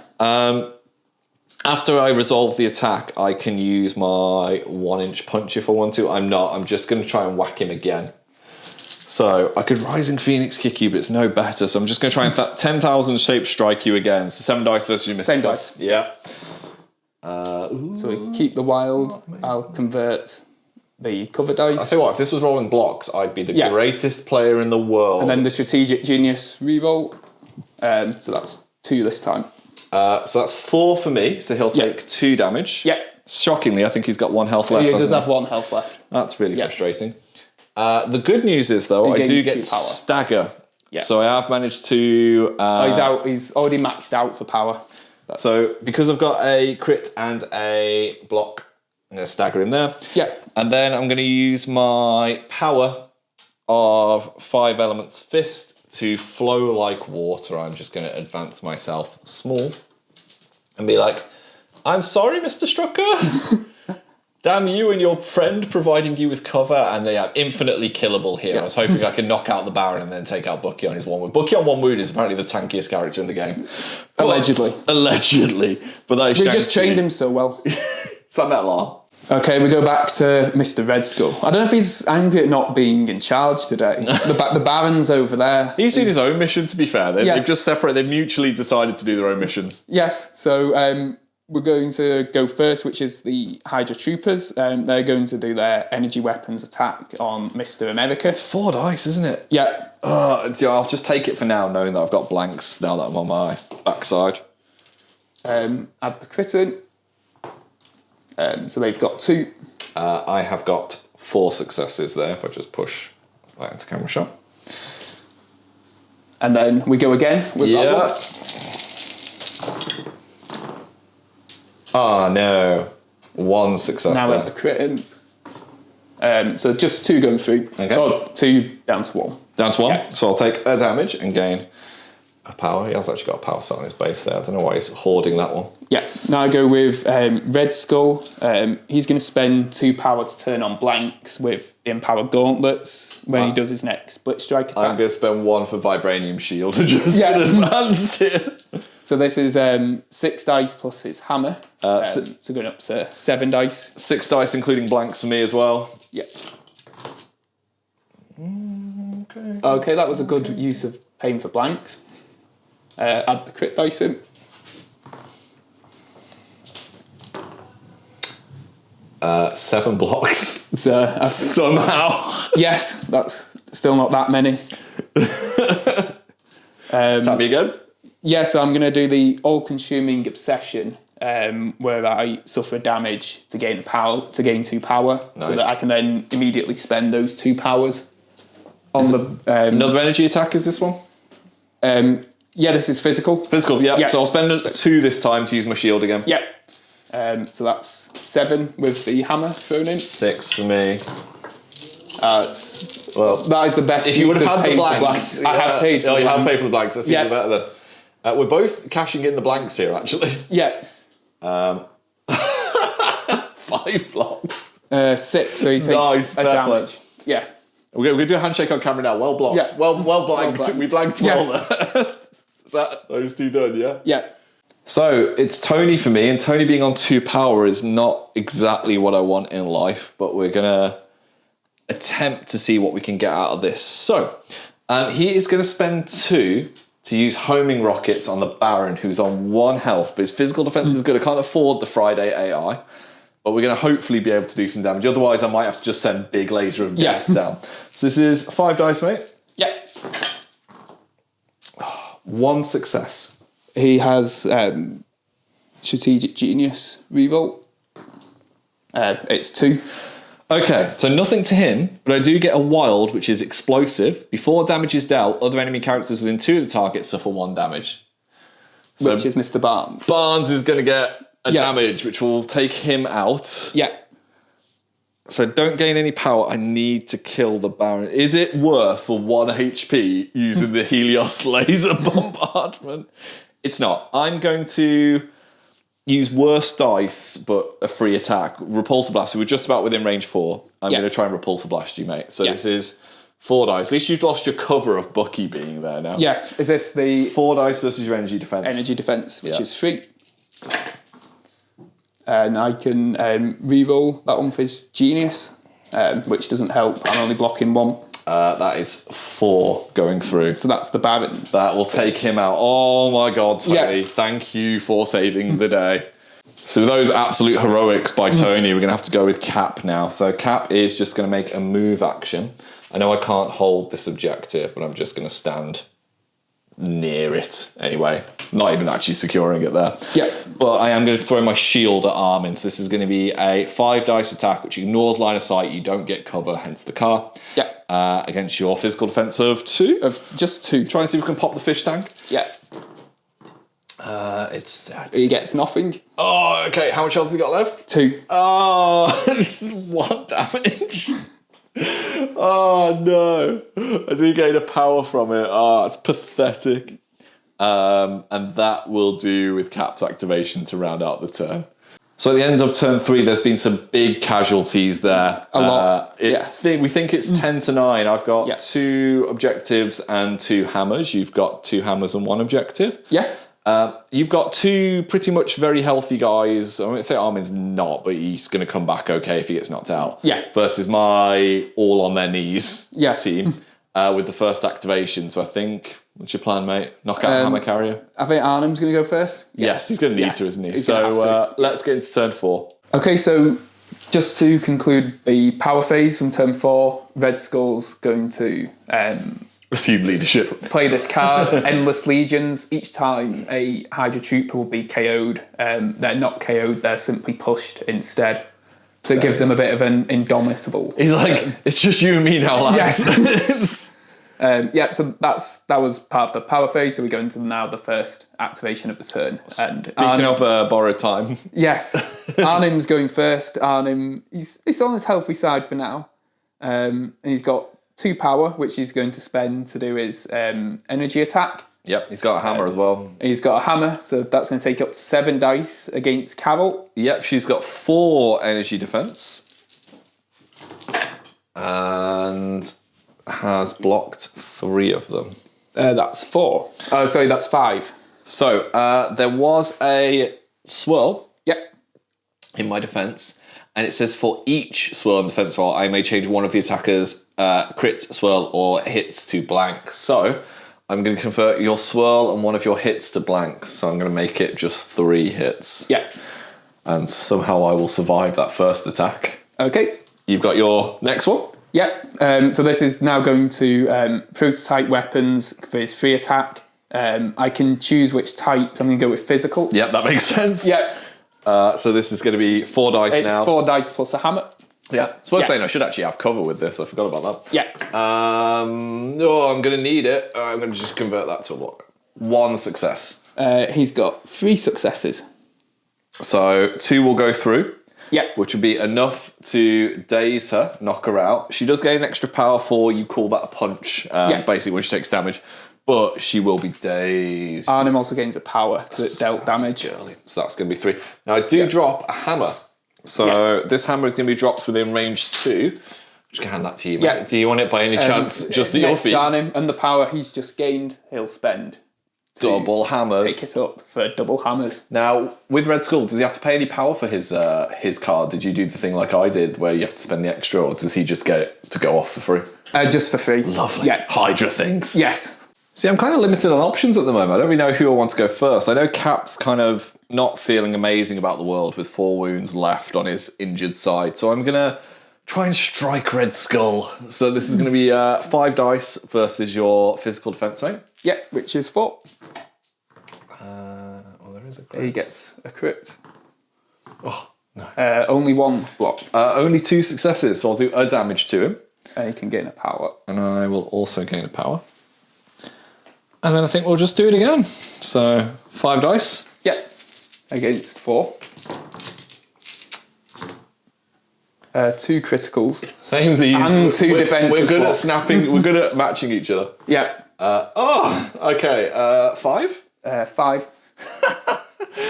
After I resolve the attack, I can use my 1-inch punch if I want to. I'm not. I'm just going to try and whack him again. So I could Rising Phoenix kick you, but it's no better. So I'm just going to try and 10,000 Shape Strike you again. So 7 dice versus your mystical. Same dice. Yeah. So we keep the wild. I'll convert the cover dice. I tell you what, if this was rolling blocks, I'd be the greatest player in the world. And then the strategic genius reroll. So that's 2 this time. So that's 4 for me. So he'll take 2 damage. Yeah. Shockingly, I think he's got 1 health left. He does have 1 health left. That's really frustrating. The good news is, though, I do get stagger. Yeah. So I have managed to... he's out. He's already maxed out for power. So because I've got a crit and a block, I'm going to stagger him there. Yeah. And then I'm going to use my power of 5 elements fist to flow like water. I'm just going to advance myself small and be like, I'm sorry, Mr. Strucker. Damn you and your friend providing you with cover, and they are infinitely killable here. I was hoping I could knock out the Baron and then take out Bucky on his 1 wound. Bucky on 1 wound is apparently the tankiest character in the game. Allegedly. But that is we just trained him so well. Is that Metal Arm? Okay, we go back to Mr. Red Skull. I don't know if he's angry at not being in charge today. The Baron's over there. He's doing his own mission, to be fair. They've just separated. They've mutually decided to do their own missions. Yes, so we're going to go first, which is the Hydra Troopers. They're going to do their energy weapons attack on Mr. America. It's 4 dice, isn't it? Yeah. I'll just take it for now, knowing that I've got blanks now that I'm on my backside. Add the crit in. So they've got 2. I have got 4 successes there, if I just push that into camera shot. And then we go again with that one. Oh, no. 1 success now there. with the crit in. So just 2 going through. Okay. Oh, 2 down to 1. Down to 1. Yeah. So I'll take a damage and gain a power. He has actually got a power set on his base there. I don't know why he's hoarding that one. Yeah. Now I go with Red Skull. He's going to spend 2 power to turn on blanks with the Empowered Gauntlets when he does his next Split Strike attack. I'm going to spend 1 for Vibranium Shield to just advance it. So this is 6 dice plus his hammer. So going up to 7 dice. 6 dice including blanks for me as well. Yeah. Okay, that was a good use of paying for blanks. Add the crit dice in. 7 blocks. So Somehow. yes, that's still not that many. Tap me again. Yeah, so I'm going to do the all-consuming obsession, where I suffer damage to gain 2 power, so that I can then immediately spend those 2 powers on the. Another energy attack is this one? Yeah, this is physical. Physical, yeah. So I'll spend 2 this time to use my shield again. Yeah. So that's 7 with the hammer thrown in. 6 for me. That is the best. If you would have had the blanks, I have paid. You have paid for the blanks. That's even better then. We're both cashing in the blanks here, actually. Yeah. 5 blocks. 6, so he takes a damage. Yeah. We're going to do a handshake on camera now. Well blocked. Yeah. Well blanked. Well blanked. We blanked well there. Is that those 2 done, yeah? Yeah. So it's Tony for me, and Tony being on 2 power is not exactly what I want in life, but we're going to attempt to see what we can get out of this. So he is going to spend 2 to use homing rockets on the Baron, who's on 1 health, but his physical defense is good. I can't afford the Friday AI, but we're going to hopefully be able to do some damage. Otherwise, I might have to just send big laser of death down. So this is 5 dice, mate. Yeah. 1 success. He has strategic genius revolt. It's 2. Okay, so nothing to him, but I do get a wild, which is explosive. Before damage is dealt, other enemy characters within 2 of the target suffer 1 damage. So Which is Mr. Barnes. Barnes is going to get a damage, which will take him out. Yeah. So don't gain any power. I need to kill the Baron. Is it worth for 1 HP using the Helios laser bombardment? It's not. I'm going to use worse dice, but a free attack. Repulsor blast. So we're just about within range 4. I'm going to try and repulsor blast you, mate. So this is 4 dice. At least you've lost your cover of Bucky being there now. Yeah. Is this the 4 dice versus your energy defense? energy defense, which is 3? And I can re-roll that one for his genius, which doesn't help. I'm only blocking 1. That is 4 going through. So that's the Baron. That will take him out. Oh my God, Tony. Yeah. Thank you for saving the day. So with those absolute heroics by Tony, we're going to have to go with Cap now. So Cap is just going to make a move action. I know I can't hold this objective, but I'm just going to stand near it anyway. Not even actually securing it there. Yeah. But I am going to throw my shield at Armin. So this is going to be a 5 dice attack, which ignores line of sight. You don't get cover, hence the car. Yeah. Against your physical defense of 2. Of just 2. Try and see if we can pop the fish tank. Yeah. It's He gets nothing. Oh, okay. How much health has he got left? 2. Oh, 1 damage. Oh no! I do gain a power from it. Oh, it's pathetic. And that will do with Cap's activation to round out the turn. So at the end of turn 3, there's been some big casualties there. A lot. We think it's 10 to 9. I've got 2 objectives and 2 hammers. You've got 2 hammers and 1 objective. Yeah. You've got 2 pretty much very healthy guys. I would say Armin's not, but he's going to come back okay if he gets knocked out. Yeah. Versus my all on their knees team with the first activation. So I think, what's your plan, mate? Knock out Hammer Carrier? I think Arnhem's going to go first. Yes, he's going to need to, isn't he? He's So let's get into turn 4. Okay, so just to conclude the power phase from turn 4, Red Skull's going to Assume leadership. play this card, Endless Legions. Each time a Hydra trooper will be KO'd, they're not KO'd, they're simply pushed instead. So it gives them a bit of an indomitable. He's like, it's just you and me now, lads. Yes. So that was part of the power phase. So we go into now the first activation of the turn. And Speaking of borrowed time. Yes, Arnhem's going first. Arnhem, he's on his healthy side for now. And he's got 2 power, which he's going to spend to do his energy attack. Yep, he's got a hammer as well. He's got a hammer, so that's going to take up 7 dice against Carol. Yep, she's got 4 energy defense. And has blocked 3 of them. That's 4. Oh, sorry, that's 5. So there was a swirl Yep. in my defense. And it says for each swirl and defense roll, I may change one of the attacker's crit, swirl, or hits to blank. So I'm going to convert your swirl and one of your hits to blanks. So I'm going to make it just 3 hits. Yeah. And somehow I will survive that first attack. Okay. You've got your next one? Yeah. So this is now going to prototype weapons for his free attack. I can choose which type. So I'm going to go with physical. Yep, that makes sense. Yeah. So this is going to be 4 dice now. It's 4 dice plus a hammer. Yeah. So I was saying I should actually have cover with this. I forgot about that. Yeah. No, I'm going to need it. I'm going to just convert that to a block. 1 success. He's got 3 successes. So 2 will go through. Yeah. Which would be enough to daze her, knock her out. She does gain extra power for, you call that a punch, basically when she takes damage. But she will be dazed. Arnim also gains a power because it dealt damage. Girly. So that's going to be 3. Now I do drop a hammer. So this hammer is going to be dropped within range 2. I'm just going to hand that to you, mate. Yeah. Do you want it by any chance? Just at your feet? Arnim, and the power he's just gained, he'll spend. Double hammers. Pick it up for double hammers. Now, with Red Skull, does he have to pay any power for his card? Did you do the thing like I did where you have to spend the extra, or does he just get it to go off for free? Just for free. Lovely. Yeah. Hydra things. Yes. See, I'm kind of limited on options at the moment. I don't really know who I want to go first. I know Cap's kind of not feeling amazing about the world with 4 wounds left on his injured side. So I'm going to try and strike Red Skull. So this is going to be 5 dice versus your physical defense, mate. Yeah, which is 4. Well, there is a crit. He gets a crit. Oh, no. Only 1 block. Only 2 successes, so I'll do a damage to him. And he can gain a power. And I will also gain a power. And then I think we'll just do it again. So 5 dice. Yeah. Against 4. 2 criticals. Same as these. And 2 defensive We're good blocks. at snapping. We're good at matching each other. Yeah. Okay. 5. 5.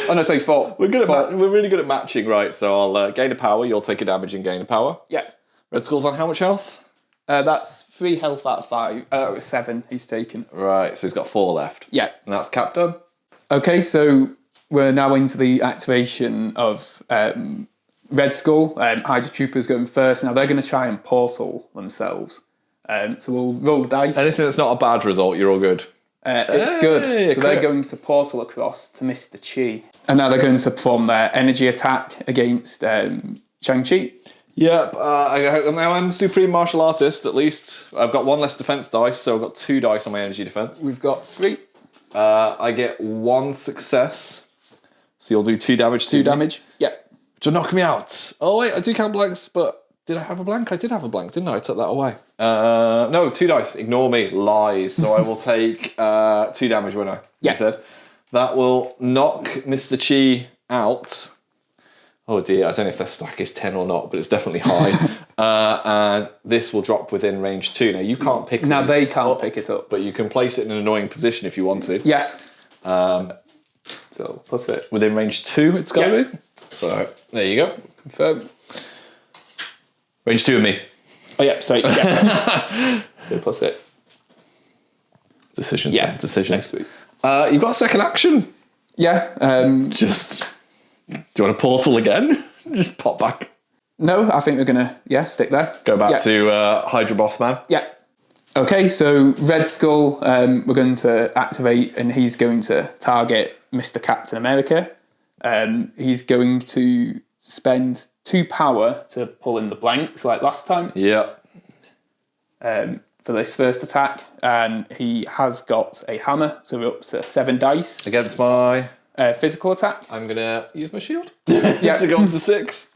Oh no, sorry, 4. We're good at. We're really good at matching, right? So I'll gain a power. You'll take a damage and gain a power. Yeah. Red Skull's on how much health? That's 3 health out of 5. 7 he's taken. Right. So he's got 4 left. Yeah. And that's Cap done. Okay, so we're now into the activation of Red Skull. Hydra Troopers going first. Now they're going to try and portal themselves. So we'll roll the dice. Anything that's not a bad result, you're all good. It's good. So they're crit. going to portal across to Mr. Chi. And now they're going to perform their energy attack against Shang-Chi. Yep, now I'm a supreme martial artist, at least. I've got 1 less defense dice, so I've got 2 dice on my energy defense. We've got 3. I get 1 success, so you'll do 2 damage to 2 me, damage. Yeah. which will knock me out. Oh wait, I do count blanks, but did I have a blank? I did have a blank, didn't I? I took that away. No, 2 dice. Ignore me. Lies. So I will take 2 damage, won't I? Yeah. You said. That will knock Mr. Chi out. Oh dear, I don't know if their stack is 10 or not, but it's definitely high. And this will drop within range 2. Now, you can't pick Now these they can't up, pick it up. but you can place it in an annoying position if you want to. Yes. So plus it. Within range 2, it's got to Yeah. be. So, there you go. Confirm. Range 2 of me. Oh yeah, so yeah. So plus it. Decisions. Yeah. man, decisions. Next week. You've got a second action. Yeah. Just, do you want a portal again? Just pop back. No, I think we're gonna stick there. Go back to Hydra Boss Man. Yeah. Okay, so Red Skull, we're going to activate, and he's going to target Mr. Captain America. He's going to spend 2 power to pull in the blanks like last time. Yeah. For this first attack, and he has got a hammer, so we're up to 7 dice. Against my... Physical attack. I'm going to use my shield Yeah. to go up to 6.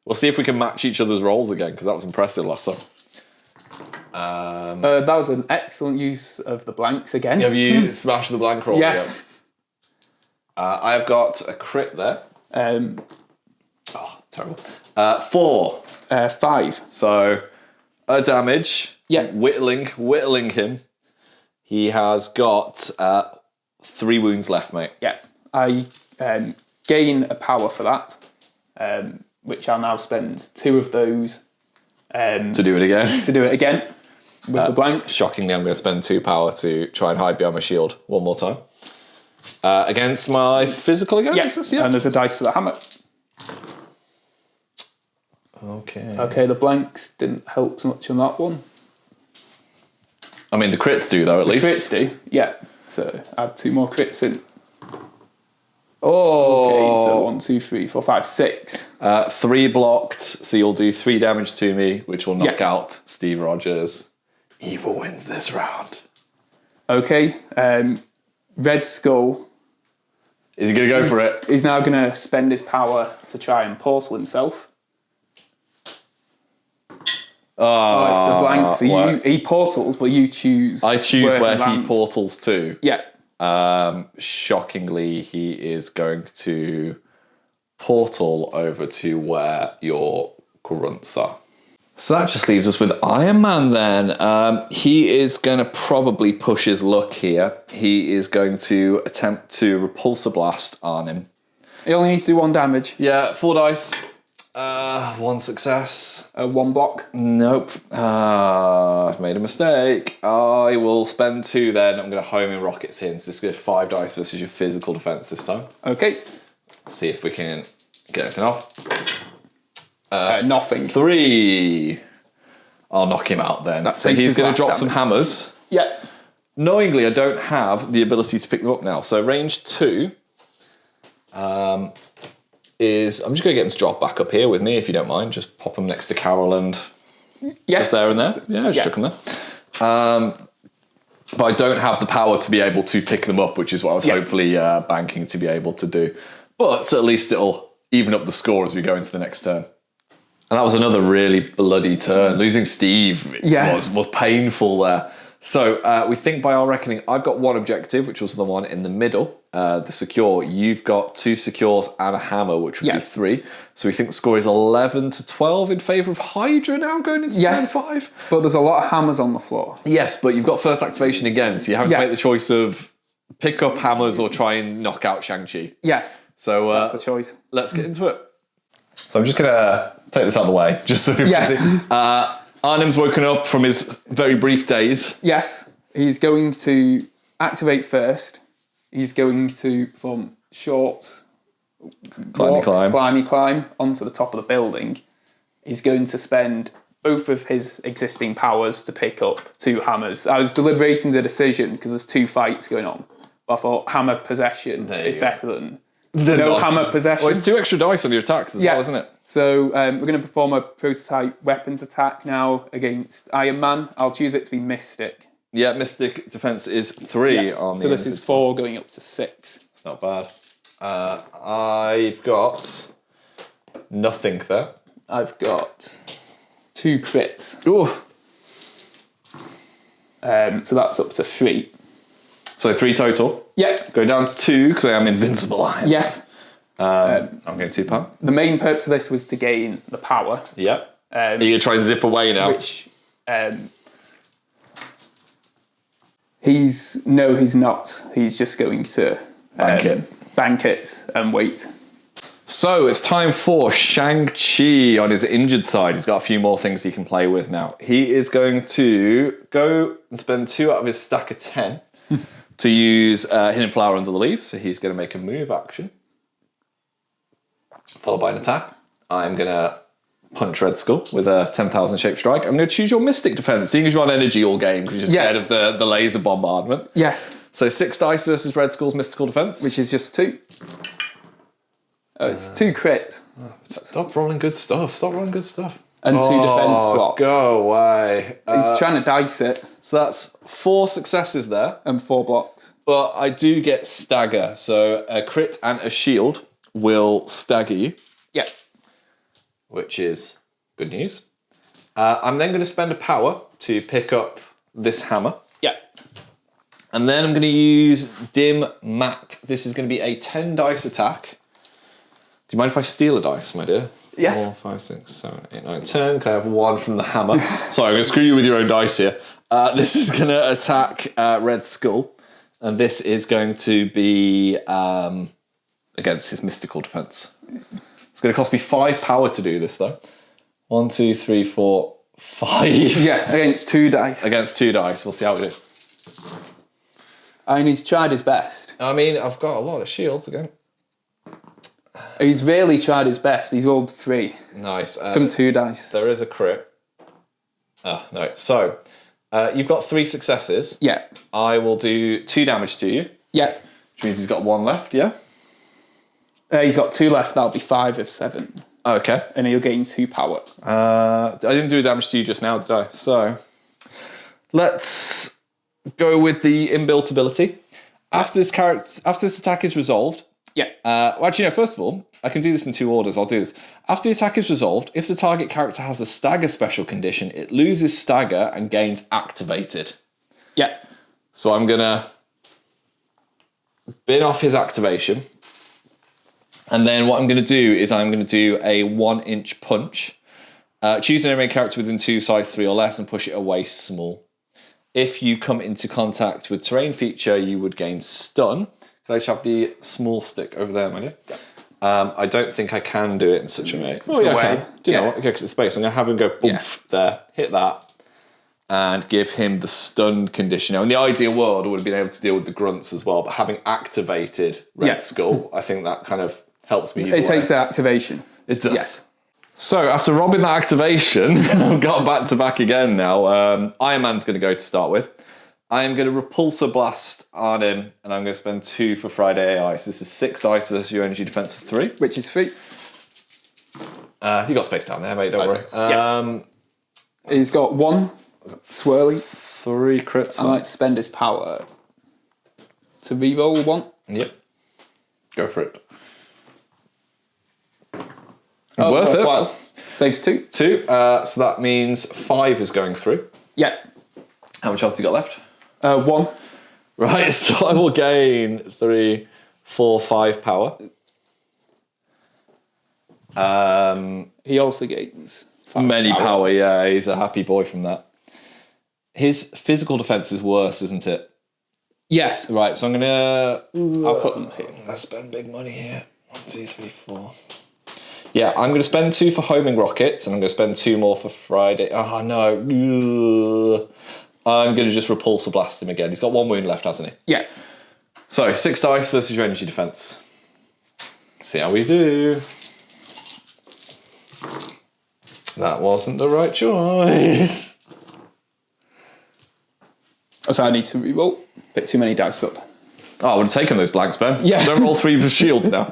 We'll see if we can match each other's rolls again, because that was impressive last time. That was an excellent use of the blanks again. Have you smashed the blank roll? Yes. Yeah. I have got a crit there. Oh, terrible. 4. 5. So, a damage. Yeah. Whittling him. He has got 3 wounds left, mate. Yeah. I gain a power for that, which I'll now spend 2 of those To do it again. to do it again with the blank. Shockingly, I'm going to spend 2 power to try and hide behind my shield one more time. Against my physical again? Yeah. Is this? Yeah. And there's a dice for the hammer. Okay. Okay, the blanks didn't help so much on that one. I mean, the crits do, though, at least. Crits do, yeah. So add 2 more crits in. Oh. Okay, so 1, 2, 3, 4, 5, 6. 3 blocked, so you'll do 3 damage to me, which will knock out Steve Rogers. Evil wins this round. Okay, Red Skull. Is he going to go for it? He's now going to spend his power to try and portal himself. Oh, it's a blank. So he portals, but you choose. I choose where he portals to. Yeah. Shockingly, he is going to portal over to where your grunts are. So that just leaves us with Iron Man then. He is going to probably push his luck here. He is going to attempt to repulse a blast on him. He only needs to do 1 damage. Yeah, 4 dice. 1 success. 1 block. Nope. I've made a mistake. I will spend 2 then. I'm going to home in rockets in. So this is going to 5 dice versus your physical defense this time. Okay. Let's see if we can get anything off. Nothing. 3. I'll knock him out then. So he's going to drop some hammers. Yeah. Knowingly, I don't have the ability to pick them up now. So range 2 is... I'm just going to get him to drop back up here with me, if you don't mind. Just pop him next to Carol and just there and there. Yeah, just chuck him there. But I don't have the power to be able to pick them up, which is what I was hopefully banking to be able to do. But at least it'll even up the score as we go into the next turn. And that was another really bloody turn. Losing Steve was painful there. So we think by our reckoning, I've got 1 objective, which was the one in the middle, the secure. You've got 2 secures and a hammer, which would be 3. So we think the score is 11 to 12 in favour of Hydra now going into turn 5. But there's a lot of hammers on the floor. Yes, but you've got first activation again, so you have to make the choice of pick up hammers or try and knock out Shang-Chi. Yes. So that's the choice. Let's get into it. So I'm just going to take this out of the way, just so people can see. Arnhem's woken up from his very brief days. Yes. He's going to activate first. He's going to, from short climb onto the top of the building. He's going to spend both of his existing powers to pick up 2 hammers. I was deliberating the decision because there's 2 fights going on. But I thought hammer possession is better than hammer possession. Well, it's 2 extra dice on your attacks as well, isn't it? So we're going to perform a prototype weapons attack now against Iron Man. I'll choose it to be Mystic. Yeah, Mystic defense is 3 on the... So this is 4 going up to 6. It's not bad. I've got nothing there. I've got 2 crits. Ooh. So that's up to 3. So 3 total. Yeah. Go down to 2 because I am invincible. Yes. I'm getting 2 power. The main purpose of this was to gain the power. Yep. Are you going to try and zip away now? Which, he's not. He's just going to bank it and wait. So it's time for Shang-Chi on his injured side. He's got a few more things he can play with now. He is going to go and spend 2 out of his stack of 10 to use Hidden Flower Under the Leaves. So he's going to make a move action, followed by an attack. I'm going to punch Red Skull with a 10,000 shape strike. I'm going to choose your Mystic defense, seeing as you're on energy all game because you're scared of the laser bombardment. Yes. So 6 dice versus Red Skull's mystical defense. Which is just 2. Oh, it's 2 crit. Stop rolling good stuff. Stop rolling good stuff. And 2 defense blocks. Go away. He's trying to dice it. So that's 4 successes there. And 4 blocks. But I do get stagger. So a crit and a shield will stagger you. Yeah. Which is good news. I'm then going to spend a power to pick up this hammer. Yeah. And then I'm going to use Dim Mac. This is going to be a 10 dice attack. Do you mind if I steal a dice, my dear? Yes. 4, 5, 6, 7, 8, 9, 10. Can I have 1 from the hammer? Sorry, I'm going to screw you with your own dice here. This is going to attack Red Skull. And this is going to be against his mystical defense. It's going to cost me 5 power to do this, though. 1, 2, 3, 4, 5. Yeah, against 2 dice. Against 2 dice. We'll see how we do. I mean, he's tried his best. I mean, I've got a lot of shields again. He's really tried his best. He's rolled 3. Nice. From 2 dice. There is a crit. Oh, no. So, You've got 3 successes. Yeah. I will do 2 damage to you. Yeah. Which means he's got 1 left, yeah? He's got 2 left. That'll be 5 of 7. Okay. And he'll gain 2 power. I didn't do damage to you just now, did I? So let's go with the inbuilt ability. After this attack is resolved. Yeah. Well, actually, no, first of all, I can do this in 2 orders. I'll do this. After the attack is resolved, if the target character has the stagger special condition, it loses stagger and gains activated. Yeah. So I'm going to bin off his activation. And then what I'm going to do is I'm going to do a 1-inch punch. Choose an enemy character within 2, size 3 or less, and push it away small. If you come into contact with terrain feature, you would gain stun. Can I just have the small stick over there, my dear? I don't think I can do it in such a way. Oh, yeah, I can. Do you know what? Okay, because it's space. I'm going to have him go boof there, hit that, and give him the stunned condition. Now, in the ideal world, I would have been able to deal with the grunts as well, but having activated Red Skull, I think that kind of helps me. It takes activation. It does. Yes. So, after robbing that activation, I've got back to back again now. Iron Man's going to go to start with. I am going to Repulsor Blast on him, and I'm going to spend 2 for Friday AI. So this is 6 dice versus your energy defense of 3. Which is 3. You got space down there, mate, don't worry. He's got 1 swirly. 3 crits. I might spend his power to reroll 1. Yep. Go for it. Worth it. Saves 2. 2. So that means 5 is going through. Yeah. How much health have you got left? 1. Right, so I will gain 3, 4, 5 power. He also gains 5 many power, yeah. He's a happy boy from that. His physical defense is worse, isn't it? Yes. Right, so I'm gonna. I'll put them here. I spend big money here. 1, 2, 3, 4. Yeah, I'm gonna spend 2 for homing rockets, and I'm gonna spend 2 more for Friday. Oh no. Ugh. I'm going to just Repulsor Blast him again. He's got 1 wound left, hasn't he? Yeah. So, 6 dice versus your energy defense. See how we do. That wasn't the right choice. Oh, so I need to reroll. Bit too many dice up. Oh, I would have taken those blanks, Ben. Yeah. Don't roll 3 with shields now.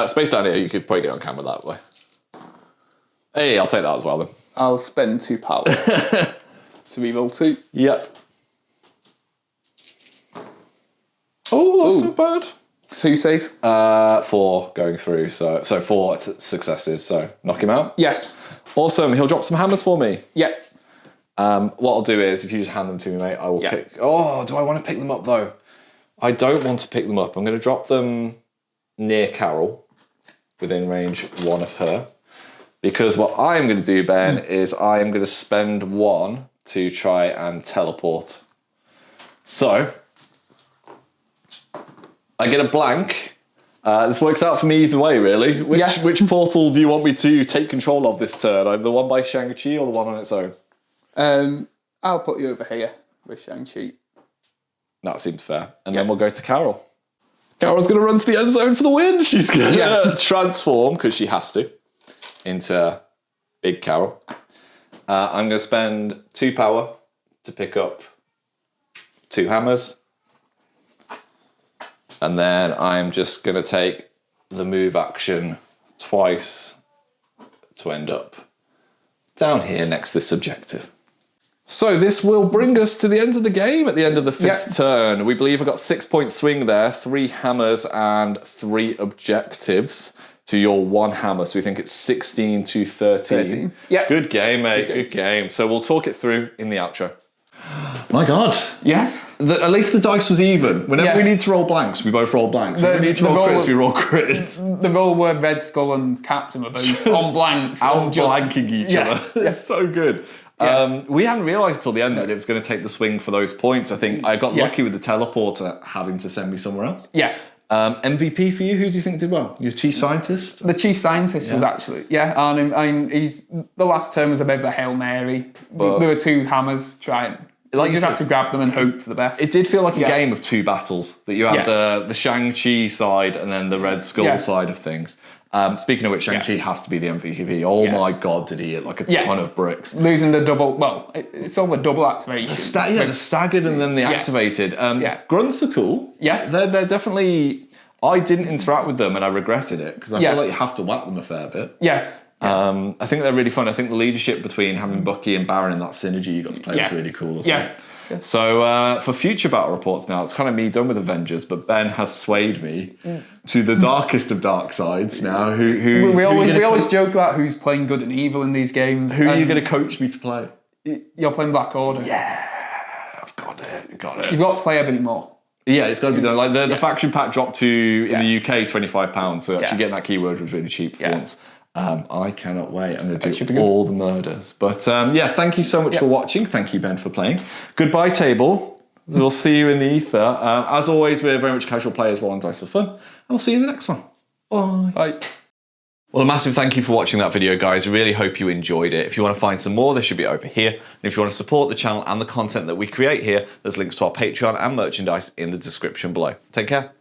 Space down here, you could probably get on camera that way. Hey, I'll take that as well then. I'll spend 2 power. To reroll 2. Yep. Oh, that's not bad. 2 save. 4 going through, so 4 successes, so knock him out. Yes. Awesome, he'll drop some hammers for me. Yeah. What I'll do is, if you just hand them to me, mate, I will pick... Oh, do I want to pick them up, though? I don't want to pick them up. I'm going to drop them near Carol, within range 1 of her. Because what I am going to do, Ben, is I am going to spend 1 to try and teleport. So, I get a blank. This works out for me either way, really. Which portal do you want me to take control of this turn? The one by Shang-Chi or the one on its own? I'll put you over here with Shang-Chi. That seems fair. And then we'll go to Carol. Carol's going to run to the end zone for the win. She's going to transform, because she has to, into Big Carol. I'm going to spend 2 power to pick up 2 hammers. And then I'm just going to take the move action twice to end up down here next to this objective. So this will bring us to the end of the game at the end of the 5th turn. We believe I've got 6-point swing there, 3 hammers and 3 objectives to your 1 hammer. So we think it's 16 to 13. Yeah. Good game, mate. Good game. So we'll talk it through in the outro. My God. Yes. At least the dice was even. Whenever we need to roll blanks, we both roll blanks. When we need to roll crits, we roll crits. The roll where Red Skull and Captain are both on blanks. Out-blanking each other. It's so good. Yeah. We hadn't realised until the end that it was going to take the swing for those points. I think I got lucky with the teleporter having to send me somewhere else. Yeah. MVP for you, who do you think did well? Your chief scientist? The chief scientist was actually, and he's the last turn was a bit of a Hail Mary. There were 2 hammers trying. You just have to grab them and hope for the best. It did feel like a game of 2 battles, that you had the Shang-Chi side and then the Red Skull side of things. Speaking of which, Shang-Chi has to be the MVP. Oh my God, did he hit like a ton of bricks. Losing the double, well, it's all the double activation. The staggered and then the activated. Grunts are cool. Yes. They're definitely... I didn't interact with them and I regretted it because I feel like you have to whack them a fair bit. Yeah. I think they're really fun. I think the leadership between having Bucky and Baron and that synergy you got to play was really cool as well. Yeah. So for future battle reports now, it's kind of me done with Avengers, but Ben has swayed me to the darkest of dark sides now. We always joke about who's playing good and evil in these games. Who are you going to coach me to play? You're playing Black Order. Yeah, I've got it. You've got to play Ebony more. Yeah, it's got to be done. Like the faction pack dropped to in the UK £25, so actually getting that keyword was really cheap for once. I cannot wait. I'm going to do all the murders. But thank you so much for watching. Thank you, Ben, for playing. Goodbye, table. We'll see you in the ether. As always, we're very much casual players rolling dice for fun. And we'll see you in the next one. Bye. Bye. Well, a massive thank you for watching that video, guys. Really hope you enjoyed it. If you want to find some more, they should be over here. And if you want to support the channel and the content that we create here, there's links to our Patreon and merchandise in the description below. Take care.